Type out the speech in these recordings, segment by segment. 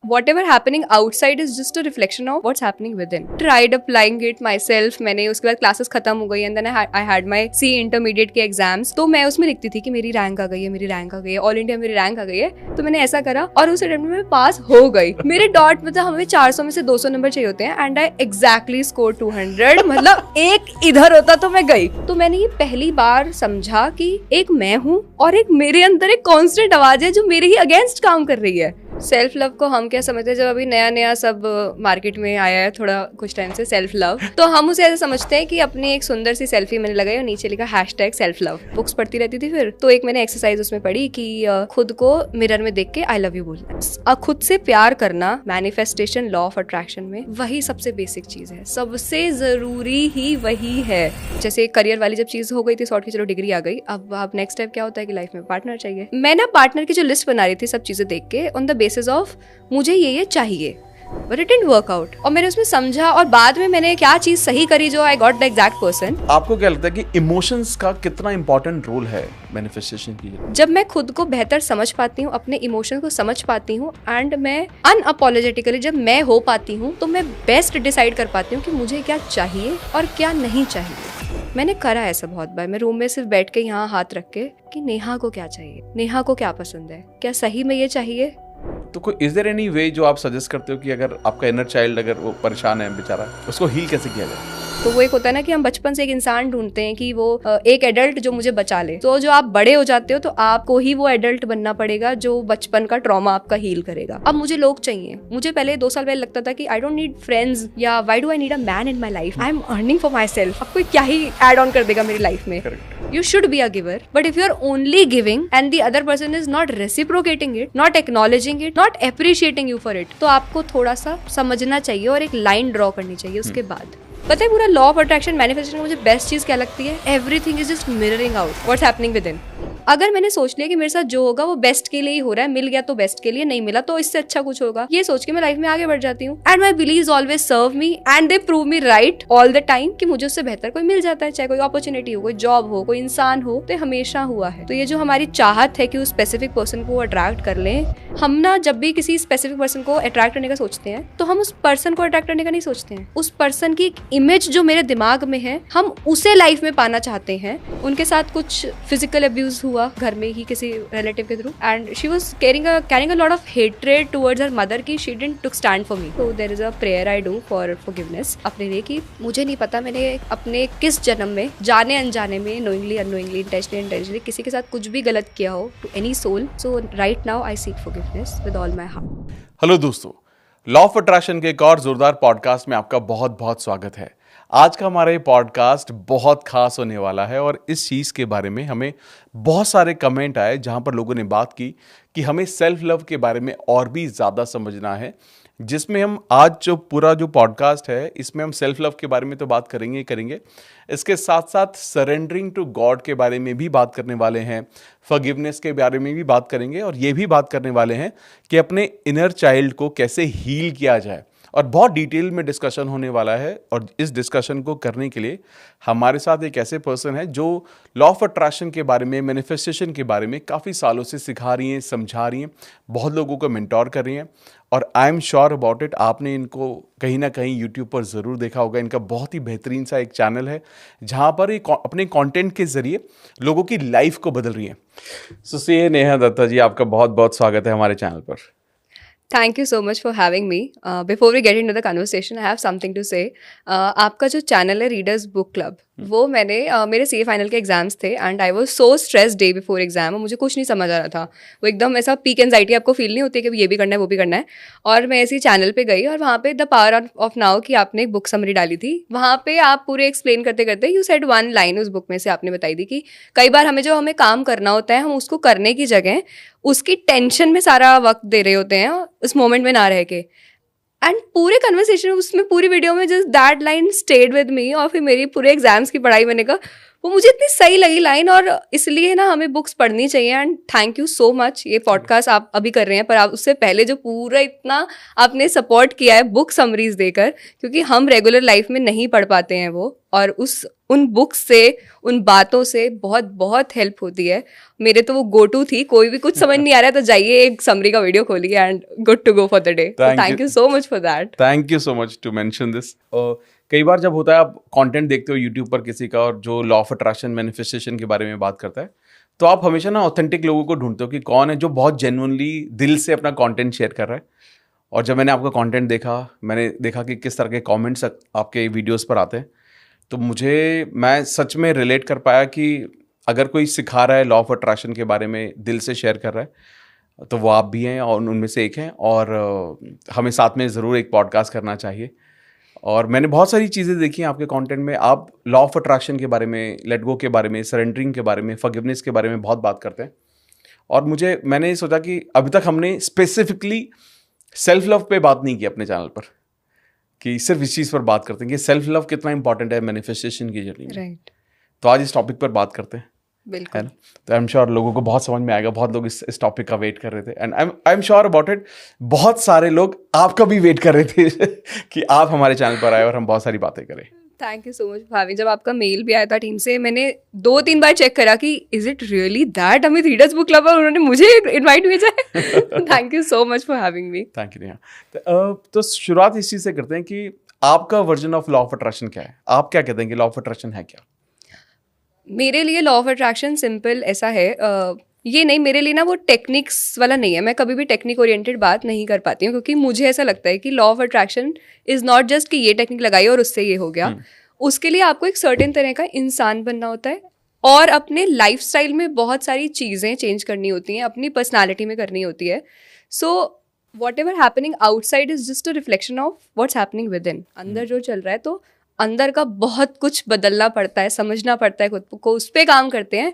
whatever happening outside is just a reflection of what's happening within. Tried applying it myself. मैंने उसके बाद classes खत्म हो गई and then I had my C intermediate के exams. तो मैं उसमें लिखती थी कि मेरी रैंक आ गई है, मेरी रैंक आ गई है, ऑल इंडिया मेरी रैंक आ गई है. तो मैंने ऐसा करा और उस अटेम्प्ट में पास हो गई. मेरे डॉट मतलब हमें 400 में से 200 नंबर चाहिए होते हैं एंड आई एग्जैक्टली स्कोर 200. मतलब एक इधर होता तो मैं गई. तो मैंने ये पहली बार समझा कि एक मैं हूँ और एक मेरे अंदर एक कॉन्स्टेंट आवाज है जो मेरे ही अगेंस्ट काम कर रही है. सेल्फ लव को हम क्या समझते हैं, जब अभी नया नया सब मार्केट में आया है थोड़ा कुछ टाइम से सेल्फ लव, तो हम उसे ऐसे समझते हैं कि अपनी एक सुंदर सी सेल्फी मैंने लगाई और नीचे लिखा #self-love. बुक्स पढ़ती रहती थी फिर तो एक मैंने एक्सरसाइज उसमें पढ़ी कि खुद को मिरर में देख के आई लव यू बोलना. खुद से प्यार करना मैनिफेस्टेशन लॉ ऑफ अट्रैक्शन में वही सबसे बेसिक चीज है, सबसे जरूरी ही वही है. जैसे करियर वाली जब चीज हो गई थी सॉर्ट की, चलो डिग्री आ गई, अब नेक्स्ट स्टेप क्या होता है कि लाइफ में पार्टनर चाहिए. मैं ना पार्टनर की जो लिस्ट बना रही थी सब चीजें देख के ऑन द बेसिस ऑफ मुझे ये चाहिए, but it didn't work out. और मैंने उसमें समझा और बाद में मैंने क्या चीज सही करी जो I got the exact person. आपको क्या लगता है कि इमोशंस का कितना इंपॉर्टेंट रोल है मैनिफेस्टेशन की? जब मैं खुद को बेहतर समझ पाती हूँ, अपने इमोशन को समझ पाती हूँ एंड मैं अनअपोलोजेटिकली जब मैं हो पाती हूँ तो मैं बेस्ट डिसाइड कर पाती हूँ कि मुझे क्या चाहिए और क्या नहीं चाहिए. मैंने करा ऐसा बहुत बार. मैं रूम में सिर्फ बैठ के यहाँ हाथ रख के कि नेहा को क्या चाहिए, नेहा को क्या पसंद है, क्या सही में ये चाहिए. तो कोई इज देयर एनी वे जो आप सजेस्ट करते हो कि अगर आपका इनर चाइल्ड अगर वो परेशान है बेचारा, उसको हील कैसे किया जाए? तो वो एक होता है ना कि हम बचपन से एक इंसान ढूंढते हैं कि वो एक एडल्ट जो मुझे बचा ले. तो जो आप बड़े हो जाते हो तो आपको ही वो एडल्ट बनना पड़ेगा जो बचपन का ट्रॉमा आपका हील करेगा. अब मुझे लोग चाहिए. मुझे पहले 2 साल पहले लगता था कि आई डोंट नीड फ्रेंड्स या why do I need a man in my life, I am earning for my self. अब कोई क्या ही एड ऑन कर देगा मेरी लाइफ में. You should be a giver, but if you're only giving and the other person is not reciprocating it, not acknowledging it, not appreciating you for it, तो आपको थोड़ा सा समझना चाहिए और एक लाइन ड्रॉ करनी चाहिए उसके बाद. पता है पूरा लॉ ऑफ अट्रैक्शन मैनिफेस्टेशन में मुझे बेस्ट चीज क्या लगती है, everything is just mirroring out what's happening with in. अगर मैंने सोच लिया कि मेरे साथ जो होगा वो बेस्ट के लिए ही हो रहा है, मिल गया तो बेस्ट के लिए, नहीं मिला तो इससे अच्छा कुछ होगा, ये सोच के मैं लाइफ में आगे बढ़ जाती हूँ. And my beliefs always serve me and they prove me right all the time कि मुझे उससे बेहतर कोई मिल जाता है. चाहे कोई अपॉर्चुनिटी हो, कोई जॉब हो, कोई इंसान हो, तो हमेशा हुआ है. तो ये जो हमारी चाहत है कि उस स्पेसिफिक पर्सन को अट्रैक्ट कर लें, हम ना जब भी किसी स्पेसिफिक पर्सन को अट्रैक्ट करने का सोचते हैं तो हम उस पर्सन को अट्रैक्ट करने का नहीं सोचते हैं. उस पर्सन की इमेज जो मेरे दिमाग में है हम उसे लाइफ में पाना चाहते हैं. उनके साथ कुछ फिजिकल अब्यूज हुआ घर में ही किसी रिलेटिव के through and she was carrying a lot of hatred towards her mother की she didn't took stand for me. तो there is a prayer I do for forgiveness अपने लिए कि मुझे नहीं पता मैंने अपने किस जन्म में जाने अनजाने में नोइंगली अननोइंगली इंटेंशनली किसी के साथ कुछ भी गलत किया हो to any soul. So right now I seek forgiveness with all my heart. Hello दोस्तों, लॉ ऑफ अट्रैक्शन के एक और जोरदार पॉडकास्ट में आपका बहुत बहुत स्वागत है. आज का हमारा ये पॉडकास्ट बहुत खास होने वाला है और इस चीज़ के बारे में हमें बहुत सारे कमेंट आए जहां पर लोगों ने बात की कि हमें सेल्फ लव के बारे में और भी ज़्यादा समझना है, जिसमें हम आज जो पूरा जो पॉडकास्ट है इसमें हम सेल्फ लव के बारे में तो बात करेंगे. इसके साथ साथ सरेंडरिंग टू गॉड के बारे में भी बात करने वाले हैं, फॉरगिवनेस के बारे में भी बात करेंगे और ये भी बात करने वाले हैं कि अपने इनर चाइल्ड को कैसे हील किया जाए. और बहुत डिटेल में डिस्कशन होने वाला है और इस डिस्कशन को करने के लिए हमारे साथ एक ऐसे पर्सन है जो लॉ ऑफ अट्रैक्शन के बारे में, मैनिफेस्टेशन के बारे में काफ़ी सालों से सिखा रही हैं, समझा रही हैं, बहुत लोगों को मेंटोर कर रही हैं और I am sure about it आपने इनको कहीं ना कहीं यूट्यूब पर ज़रूर देखा होगा. इनका बहुत ही बेहतरीन सा एक चैनल है जहाँ पर ये अपने कंटेंट के ज़रिए लोगों की लाइफ को बदल रही हैं. सो सी नेहा दत्ता जी, आपका बहुत बहुत स्वागत है हमारे चैनल पर. Thank you so much for having me. Before we get into the conversation, I have something to say. आपका जो चैनल है रीडर्स बुक क्लब, वो मैंने मेरे CA फाइनल के एग्जाम्स थे and I was so stressed day before exam. मुझे कुछ नहीं समझ आ रहा था. वो एकदम ऐसा पीक एंजाइटी आपको फील नहीं होती कि ये भी करना है वो भी करना है. और मैं ऐसे चैनल पे गई और वहाँ पे द पावर ऑफ नाउ की आपने एक बुक समरी डाली थी. वहाँ पे आप पूरे एक्सप्लेन करते करते यू सेड वन लाइन उस बुक में से आपने बताई थी कि कई बार हमें काम करना होता है, हम उसको करने की जगह उसकी टेंशन में सारा वक्त दे रहे होते हैं उस मोमेंट में ना रह के. एंड पूरे कन्वर्सेशन उसमें पूरी वीडियो में just that line stayed with me. और फिर मेरी पूरे एग्जाम्स की पढ़ाई मैंने कहा वो मुझे इतनी सही लगी लाइन, और इसलिए ना हमें बुक्स पढ़नी चाहिए। And thank you so much, ये पॉडकास्ट आप अभी कर रहे हैं, पर आप उससे पहले जो पूरा इतना आपने सपोर्ट किया है बुक समरीज देकर, क्योंकि हम रेगुलर लाइफ में नहीं पढ़ पाते हैं वो, और उन बुक्स से, उन बातों से बहुत बहुत हेल्प होती है। मेरे तो वो गो टू थी, कोई भी कुछ समझ नहीं आ रहा है तो जाइए एक समरी का वीडियो खोलिए and good to go for the day. Thank you so much for that. Thank you so much to mention this. कई बार जब होता है आप कंटेंट देखते हो यूट्यूब पर किसी का, और जो लॉ ऑफ अट्रैक्शन मैनिफेस्टेशन के बारे में बात करता है, तो आप हमेशा ना ऑथेंटिक लोगों को ढूंढते हो कि कौन है जो बहुत जेन्युइनली दिल से अपना कंटेंट शेयर कर रहा है। और जब मैंने आपका कंटेंट देखा, मैंने देखा कि किस तरह के कमेंट्स आपके वीडियोस पर आते हैं, तो मैं सच में रिलेट कर पाया कि अगर कोई सिखा रहा है लॉ ऑफ अट्रैक्शन के बारे में, दिल से शेयर कर रहा है, तो वो आप भी हैं और उनमें से एक हैं। और हमें साथ में ज़रूर एक पॉडकास्ट करना चाहिए। और मैंने बहुत सारी चीज़ें देखी हैं आपके कंटेंट में। आप लॉ ऑफ अट्रैक्शन के बारे में, लेट गो के बारे में, सरेंडरिंग के बारे में, फॉरगिवनेस के बारे में बहुत बात करते हैं। और मैंने सोचा कि अभी तक हमने स्पेसिफिकली सेल्फ लव पे बात नहीं की अपने चैनल पर, कि सिर्फ इस चीज़ पर बात करते हैं कि सेल्फ लव कितना इंपॉर्टेंट है मैनिफेस्टेशन की जर्नी में। राइट। तो आज इस टॉपिक पर बात करते हैं, बिल्कुल। है ना? तो आई एम श्योर लोगों को बहुत समझ में आएगा। बहुत लोग इस टॉपिक का वेट कर रहे थे, and I am sure about it, बहुत सारे लोग आपका भी वेट कर रहे थे कि आप हमारे चैनल पर आए और हम बहुत सारी बातें करें। थैंक यू सो मच भाभी। जब आपका मेल भी आया था टीम से, मैंने 2-3 बार चेक करा कि is it really that Amit readers book club, और उन्होंने मुझे इनवाइट भेजा है। Thank you so much for having me. Thank you Neha. तो शुरुआत इस चीज़ से करते हैं कि आपका version of law of attraction क्या है? आप क्या कहते हैं कि लॉ ऑफ अट्रैक्शन है क्या? मेरे लिए लॉ ऑफ अट्रैक्शन सिंपल ऐसा है, ये नहीं, मेरे लिए ना वो टेक्निक्स वाला नहीं है। मैं कभी भी टेक्निक ओरिएंटेड बात नहीं कर पाती हूँ, क्योंकि मुझे ऐसा लगता है कि law of attraction is not just कि ये टेक्निक लगाई और उससे ये हो गया। उसके लिए आपको एक सर्टेन तरह का इंसान बनना होता है, और अपने लाइफस्टाइल में बहुत सारी चीज़ें चेंज करनी होती हैं, अपनी पर्सनालिटी में करनी होती है। So what ever happening outside is just a reflection of what's happening with in. अंदर जो चल रहा है, तो अंदर का बहुत कुछ बदलना पड़ता है, समझना पड़ता है खुद को, उस पर काम करते हैं,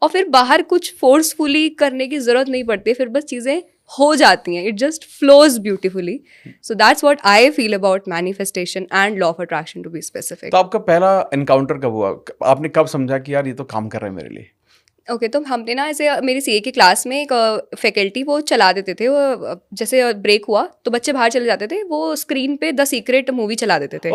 और फिर बाहर कुछ फोर्सफुली करने की ज़रूरत नहीं पड़ती, फिर बस चीज़ें हो जाती हैं, it just flows beautifully. So that's what I feel about manifestation and law of attraction to be specific. तो आपका पहला एनकाउंटर कब हुआ? आपने कब समझा कि यार ये तो काम कर रहा है मेरे लिए? ओके, तो हमने ना ऐसे, मेरी सीए की क्लास में एक फैकल्टी वो चला देते थे, वो जैसे ब्रेक हुआ तो बच्चे बाहर चले जाते थे, वो स्क्रीन पे द सीक्रेट मूवी चला देते थे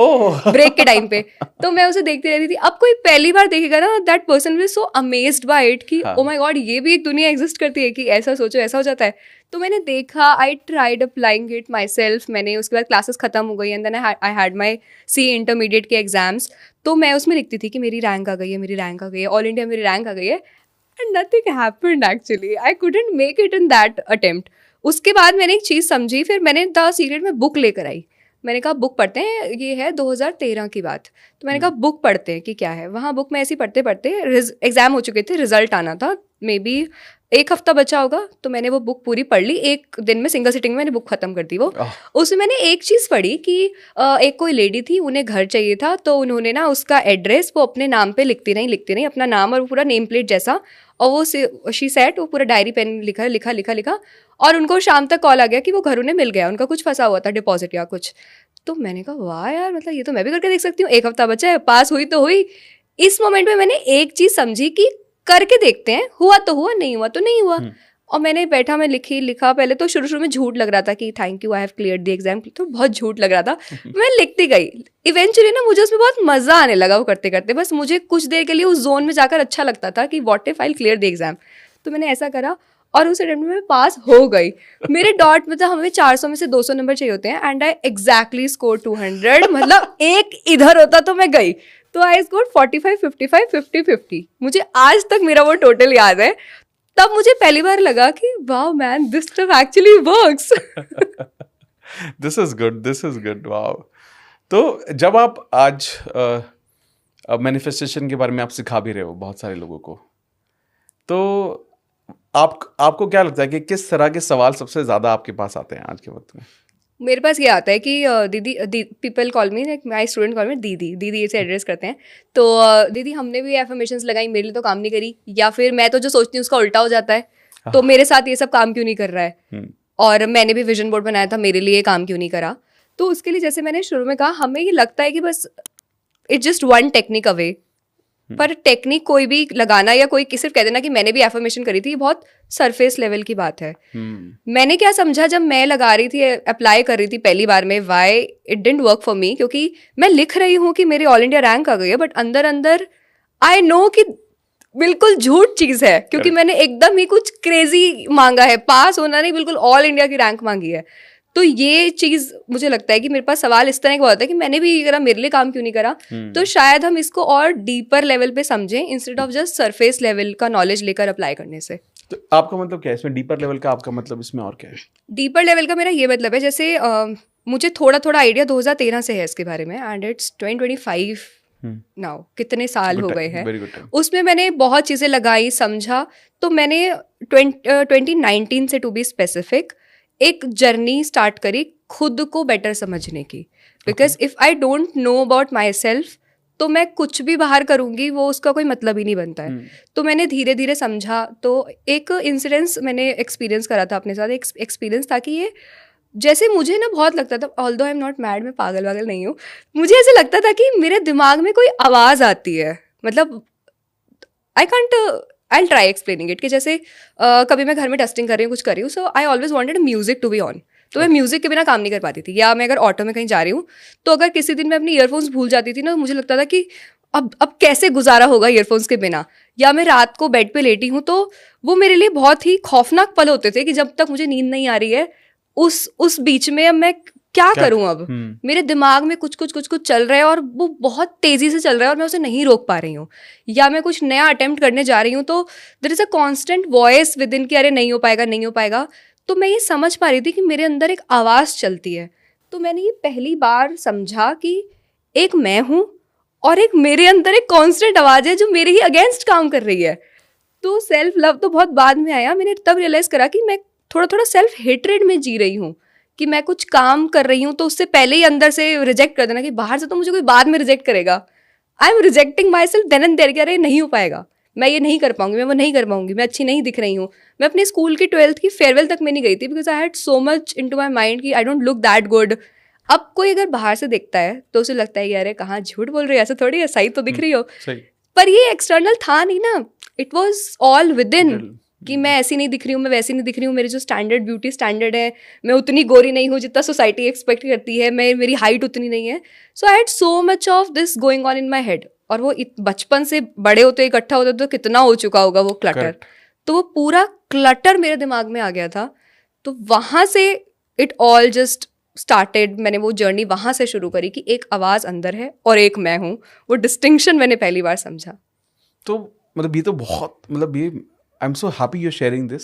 ब्रेक के टाइम पे। तो मैं उसे देखती रहती थी। अब कोई पहली बार देखेगा ना, that person will so amazed bye it कि ओ माय गॉड, ये भी एक दुनिया एग्जिस्ट करती है, कि ऐसा सोचो ऐसा हो जाता है। तो मैंने देखा, I tried applying it myself. मैंने उसके बाद क्लासेस खत्म हो गई, and then I had my C intermediate के एग्जाम्स। तो मैं उसमें लिखती थी कि मेरी रैंक आ गई है, मेरी रैंक आ गई है, ऑल इंडिया मेरी रैंक आ गई है। And nothing happened actually. I couldn't make it in that attempt. उसके बाद मैंने एक चीज़ समझी, फिर मैंने द सीक्रेट में बुक लेकर आई। मैंने कहा बुक पढ़ते हैं, ये है 2013 की बात। तो मैंने कहा बुक पढ़ते हैं कि क्या है। वहाँ बुक में ऐसे पढ़ते पढ़ते एग्जाम हो चुके थे, रिजल्ट आना था, मे बी 1 हफ्ता बचा होगा। तो मैंने वो बुक पूरी पढ़ ली एक दिन में, सिंगल सिटिंग में मैंने बुक खत्म कर दी वो। उसमें मैंने एक चीज़ पढ़ी कि एक कोई लेडी थी, उन्हें घर चाहिए था, तो उन्होंने ना उसका एड्रेस वो अपने नाम पे लिखती रही अपना नाम, और वो पूरा नेम प्लेट जैसा, और वो शी सेट, वो पूरा डायरी पेन लिखा, और उनको शाम तक कॉल आ गया कि वो घर उन्हें मिल गया, उनका कुछ फंसा हुआ था, डिपॉजिट या कुछ। तो मैंने कहा वाह यार, मतलब ये तो मैं भी करके देख सकती हूँ, 1 हफ्ता बचा है, पास हुई तो हुई। इस मोमेंट में मैंने एक चीज़ समझी कि करके देखते हैं, हुआ तो हुआ, नहीं हुआ तो नहीं हुआ। और मैंने बैठा, मैं लिखा। पहले तो शुरू में झूठ लग रहा था कि thank you I have clear the exam, तो बहुत झूठ लग रहा था। मैं लिखती गई, इवेंचुअली ना मुझे उसमें बहुत मज़ा आने लगा वो करते करते। बस मुझे कुछ देर के लिए उस जोन में जाकर अच्छा लगता था कि what if I clear the exam. तो मैंने ऐसा करा, और उस अटेम्प्ट में मैं पास हो गई। मेरे डॉट, मतलब हमें 400 में से 200 नंबर चाहिए होते हैं, एंड आई एग्जैक्टली स्कोर 200। मतलब एक इधर होता तो मैं गई। तो आई स्कोर 45, 55, 50, 50। मुझे आज तक मेरा वो टोटल याद है। तब मुझे पहली बार लगा कि wow man, this stuff actually works. This is good, wow. तो जब आप आज मैनिफेस्टेशन के बारे में आप सिखा भी रहे हो बहुत सारे लोगों को, तो आपको क्या लगता है कि किस तरह के सवाल सबसे ज़्यादा आपके पास आते हैं आज के वक्त में? मेरे पास ये आता है कि दीदी, people call me, my student call मी दीदी से एड्रेस करते हैं। तो दीदी हमने भी एफर्मेशंस लगाई, मेरे लिए तो काम नहीं करी, या फिर मैं तो जो सोचती हूँ उसका उल्टा हो जाता है, तो मेरे साथ ये सब काम क्यों नहीं कर रहा है, और मैंने भी विजन बोर्ड बनाया था, मेरे लिए काम क्यों नहीं करा। तो उसके लिए जैसे मैंने शुरू में कहा, हमें ये लगता है कि बस it's just one technique away, पर टेक्निक कोई भी लगाना या कोई सिर्फ कह देना कि मैंने भी एफर्मेशन करी थी, ये बहुत सरफेस लेवल की बात है। मैंने क्या समझा जब मैं लगा रही थी, अप्लाई कर रही थी पहली बार में, why it didn't work for me, क्योंकि मैं लिख रही हूँ कि मेरी ऑल इंडिया रैंक आ गई है, बट अंदर अंदर आई नो कि बिल्कुल झूठ चीज है, क्योंकि मैंने एकदम ही कुछ क्रेजी मांगा है, पास होना नहीं, बिल्कुल ऑल इंडिया की रैंक मांगी है। तो ये चीज मुझे लगता है कि मेरे पास सवाल इस तरह का होता है कि मैंने भी करा, मेरे लिए काम क्यों नहीं करा। तो शायद हम इसको और डीपर लेवल पे समझें instead of just surface level का नॉलेज लेकर अप्लाई करने से। तो आपका मतलब क्या है इसमें, डीपर लेवल का आपका मतलब इसमें और क्या है? डीपर लेवल का मेरा ये मतलब है, जैसे मुझे थोड़ा थोड़ा आइडिया 2013 से है इसके बारे में, एंड इट्स 2025 नाउ, कितने साल हो गए हैं। उसमें मैंने बहुत चीज़ें लगाई, समझा। तो मैंने 2019 से टू बी स्पेसिफिक एक जर्नी स्टार्ट करी खुद को बेटर समझने की, because if I don't know about my self तो मैं कुछ भी बाहर करूँगी वो उसका कोई मतलब ही नहीं बनता है। तो मैंने धीरे धीरे समझा। तो एक इंसिडेंस मैंने एक्सपीरियंस करा था अपने साथ, एक एक्सपीरियंस था कि ये जैसे मुझे ना बहुत लगता था, although I am not mad, मैं पागल वागल नहीं हूँ, मुझे ऐसे लगता था कि मेरे दिमाग में कोई आवाज़ आती है, मतलब आई ट्राई एक्सप्लेनिंग इट, कि जैसे कभी मैं घर में डस्टिंग कर रही हूँ, कुछ कर रही हूँ, so I always wanted music to be on. तो मैं म्यूजिक के बिना काम नहीं कर पाती थी। या मैं अगर ऑटो में कहीं जा रही हूँ तो अगर किसी दिन मैं अपनी ईयरफोन्स भूल जाती थी ना, तो मुझे लगता था कि अब कैसे गुजारा होगा ईयरफोन्स के बिना। या मैं रात को बेड पे लेटी हूँ तो वो मेरे लिए बहुत ही खौफनाक पल होते थे कि जब तक मुझे नींद नहीं आ रही है उस बीच में अब मैं क्या करूं। अब मेरे दिमाग में कुछ चल रहा है और वो बहुत तेजी से चल रहा है और मैं उसे नहीं रोक पा रही हूँ। या मैं कुछ नया अटेम्प्ट करने जा रही हूँ तो there is a constant voice within कि अरे नहीं हो पाएगा। तो मैं ये समझ पा रही थी कि मेरे अंदर एक आवाज़ चलती है। तो मैंने ये पहली बार समझा कि एक मैं हूँ और एक मेरे अंदर एक कांस्टेंट आवाज़ है जो मेरे ही अगेंस्ट काम कर रही है। तो सेल्फ लव तो बहुत बाद में आया। मैंने तब रियलाइज़ करा कि मैं थोड़ा सेल्फ हेट्रेड में जी रही हूँ, कि मैं कुछ काम कर रही हूँ तो उससे पहले ही अंदर से रिजेक्ट कर देना कि बाहर से तो मुझे कोई बाद में रिजेक्ट करेगा। I am rejecting myself then and there कि अरे नहीं हो पाएगा, मैं ये नहीं कर पाऊंगी, मैं वो नहीं कर पाऊंगी, मैं अच्छी नहीं दिख रही हूँ। मैं अपने स्कूल की 12th की फेयरवेल तक में नहीं गई थी because I had so much into my mind कि I don't look that good. अब कोई अगर बाहर से देखता है तो उसे लगता है कि अरे कहाँ झूठ बोल रही है, ऐसा थोड़ी है, सही तो दिख रही हो। पर ये एक्सटर्नल था नहीं ना, it was all with in कि मैं ऐसी नहीं दिख रही हूँ, मैं वैसी नहीं दिख रही हूँ, मेरी जो स्टैंडर्ड ब्यूटी स्टैंडर्ड है, मैं उतनी गोरी नहीं हूँ जितना सोसाइटी एक्सपेक्ट करती है, मेरी हाइट उतनी नहीं है। So I had so much of this going on in my head. और वो बचपन से बड़े होते इकट्ठा होते तो कितना हो चुका होगा वो क्लटर। तो वो पूरा क्लटर मेरे दिमाग में आ गया था। तो वहाँ से इट ऑल जस्ट स्टार्टेड। मैंने वो जर्नी वहाँ से शुरू करी कि एक आवाज़ अंदर है और एक मैं हूँ। वो डिस्टिंक्शन मैंने पहली बार समझा। तो मतलब ये तो बहुत, मतलब ये आई am so happy you sharing this.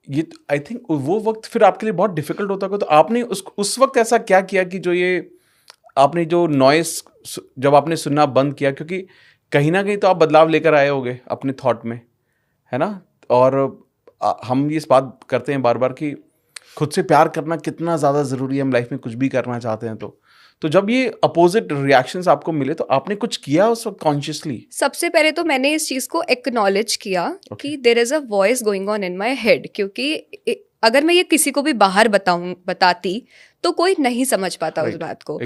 ये आई थिंक वो वक्त फिर आपके लिए बहुत डिफिकल्ट होता होगा। तो आपने उस वक्त ऐसा क्या किया कि जो ये आपने जो नॉइस जब आपने सुनना बंद किया, क्योंकि कहीं ना कहीं तो आप बदलाव लेकर आए होगे अपने थॉट में, है ना। और हम ये इस बात करते हैं बार बार कि खुद से प्यार करना कितना ज़्यादा ज़रूरी है हम लाइफ में कुछ भी करना चाहते हैं। तो जब ये अपोजिट रिएक्शंस आपको मिले तो आपने कुछ किया उस वक्त कॉन्शियसली? सबसे पहले तो मैंने इस चीज़ को एक्नॉलेज किया कि there is a voice going on in my head. क्योंकि अगर मैं ये किसी को भी बाहर बताती तो कोई नहीं समझ पाता उस बात को।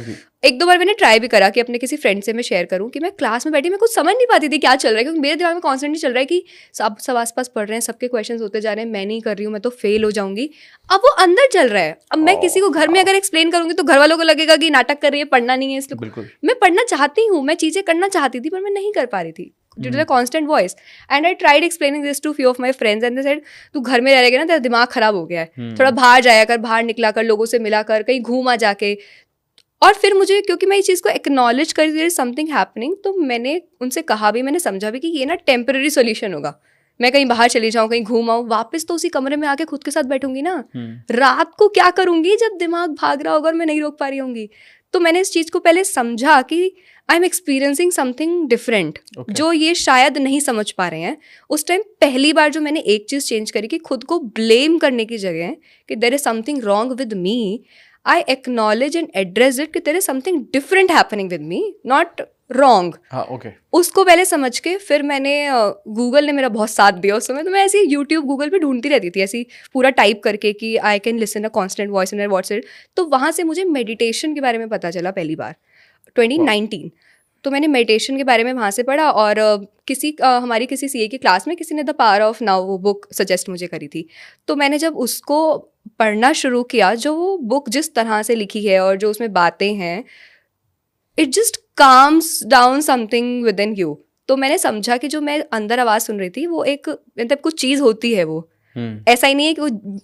एक दो बार मैंने ट्राई भी करा कि अपने किसी फ्रेंड से मैं शेयर करूं कि मैं क्लास में बैठी, मैं कुछ समझ नहीं पाती थी क्या चल रहा है, क्योंकि मेरे दिमाग में कॉन्स्टेंटली चल रहा है कि सब आसपास पढ़ रहे हैं, सबके क्वेश्चंस होते जा रहे हैं, मैं नहीं कर रही हूँ, मैं तो फेल हो जाऊंगी। अब वो अंदर चल रहा है। अब मैं किसी को घर में अगर एक्सप्लेन करूंगी तो घर वालों को लगेगा कि नाटक कर रही है, पढ़ना नहीं है। इसलिए मैं पढ़ना चाहती हूँ, मैं चीजें करना चाहती थी, पर मैं नहीं कर पा रही थी due to the constant voice. And I tried explaining this to few of my friends and they said तू घर में रहेगा ना, तेरा दिमाग खराब हो गया है, थोड़ा बाहर जाया कर, बाहर निकला कर, लोगों से मिला कर, कहीं घूमा जाके। और फिर मुझे, क्योंकि मैं इस चीज़ को एक्नॉलेज कर देयर इज समथिंग हैपनिंग, तो मैंने उनसे कहा भी, मैंने समझा भी कि ये ना टेम्पररी सोल्यूशन होगा। मैं कहीं बाहर चली जाऊँ, कहीं घूम आऊँ, वापस तो उसी कमरे में आके खुद के साथ बैठूंगी ना। रात को क्या करूंगी जब दिमाग भाग रहा होगा और मैं नहीं रोक पा रही होंगी। तो मैंने इस चीज़ को पहले समझा कि I am experiencing something different, जो ये शायद नहीं समझ पा रहे हैं। उस टाइम पहली बार जो मैंने एक चीज़ चेंज करी कि खुद को ब्लेम करने की जगह कि there is something wrong with me, I acknowledge and address it कि there is something different happening with me, not wrong. उसको पहले समझ के फिर मैंने, गूगल ने मेरा बहुत साथ दिया उस समय। तो मैं ऐसे यूट्यूब गूगल पे ढूंढती रहती थी, ऐसी पूरा टाइप करके कि I can listen a constant voice in WhatsApp. तो वहाँ से मुझे मेडिटेशन के बारे में पता चला पहली बार 2019। तो मैंने मेडिटेशन के बारे में वहाँ से पढ़ा, और हमारी किसी सीए की क्लास में किसी ने द पावर ऑफ नाउ वो बुक सजेस्ट मुझे करी थी। तो मैंने जब उसको पढ़ना शुरू किया, जो वो बुक जिस तरह से लिखी है और जो उसमें बातें हैं, it just calms down something with in you. तो मैंने समझा कि जो मैं अंदर आवाज़ सुन रही थी वो एक मतलब कुछ चीज़ होती है, वो ऐसा ही नहीं है कि वो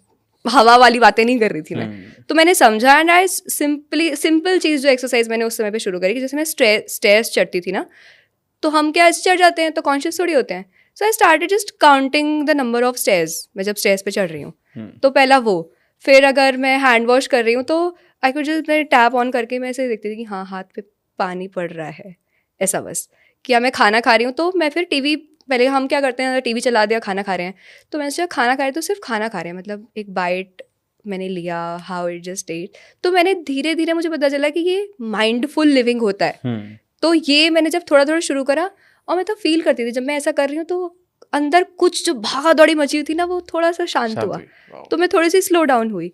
हवा वाली बातें नहीं कर रही थी मैं। तो मैंने समझा, एंड आई सिंपल चीज़ जो एक्सरसाइज मैंने उस समय पे शुरू करी कि जैसे मैं स्टेयर्स चढ़ती थी ना, तो हम क्या ऐसे चढ़ जाते हैं तो कॉन्शियस थोड़ी होते हैं। So I started just counting the number of stairs, मैं जब स्टेयर्स पे चढ़ रही हूँ तो पहला वो, फिर अगर मैं हैंड वॉश कर रही हूँ तो आई कुड जस्ट मैं टैप ऑन करके मैं ऐसे देखती थी कि हाँ हाथ पे पानी पड़ रहा है, ऐसा बस। क्या मैं खाना खा रही हूँ तो मैं फिर टीवी, पहले हम क्या करते हैं टीवी चला दिया, खाना खा रहे हैं, तो मैंने सोचा खाना खा रहे तो सिर्फ खाना खा रहे हैं, मतलब एक बाइट मैंने लिया, हाउ इट जस्ट एट। तो मैंने धीरे धीरे मुझे पता चला कि ये माइंडफुल लिविंग होता है। तो ये मैंने जब थोड़ा थोड़ा शुरू करा, और मैं तो फील करती थी जब मैं ऐसा कर रही हूँ तो अंदर कुछ जो भागा दौड़ी मची हुई थी ना वो थोड़ा सा शांत हुआ, तो मैं थोड़ी सी स्लो डाउन हुई।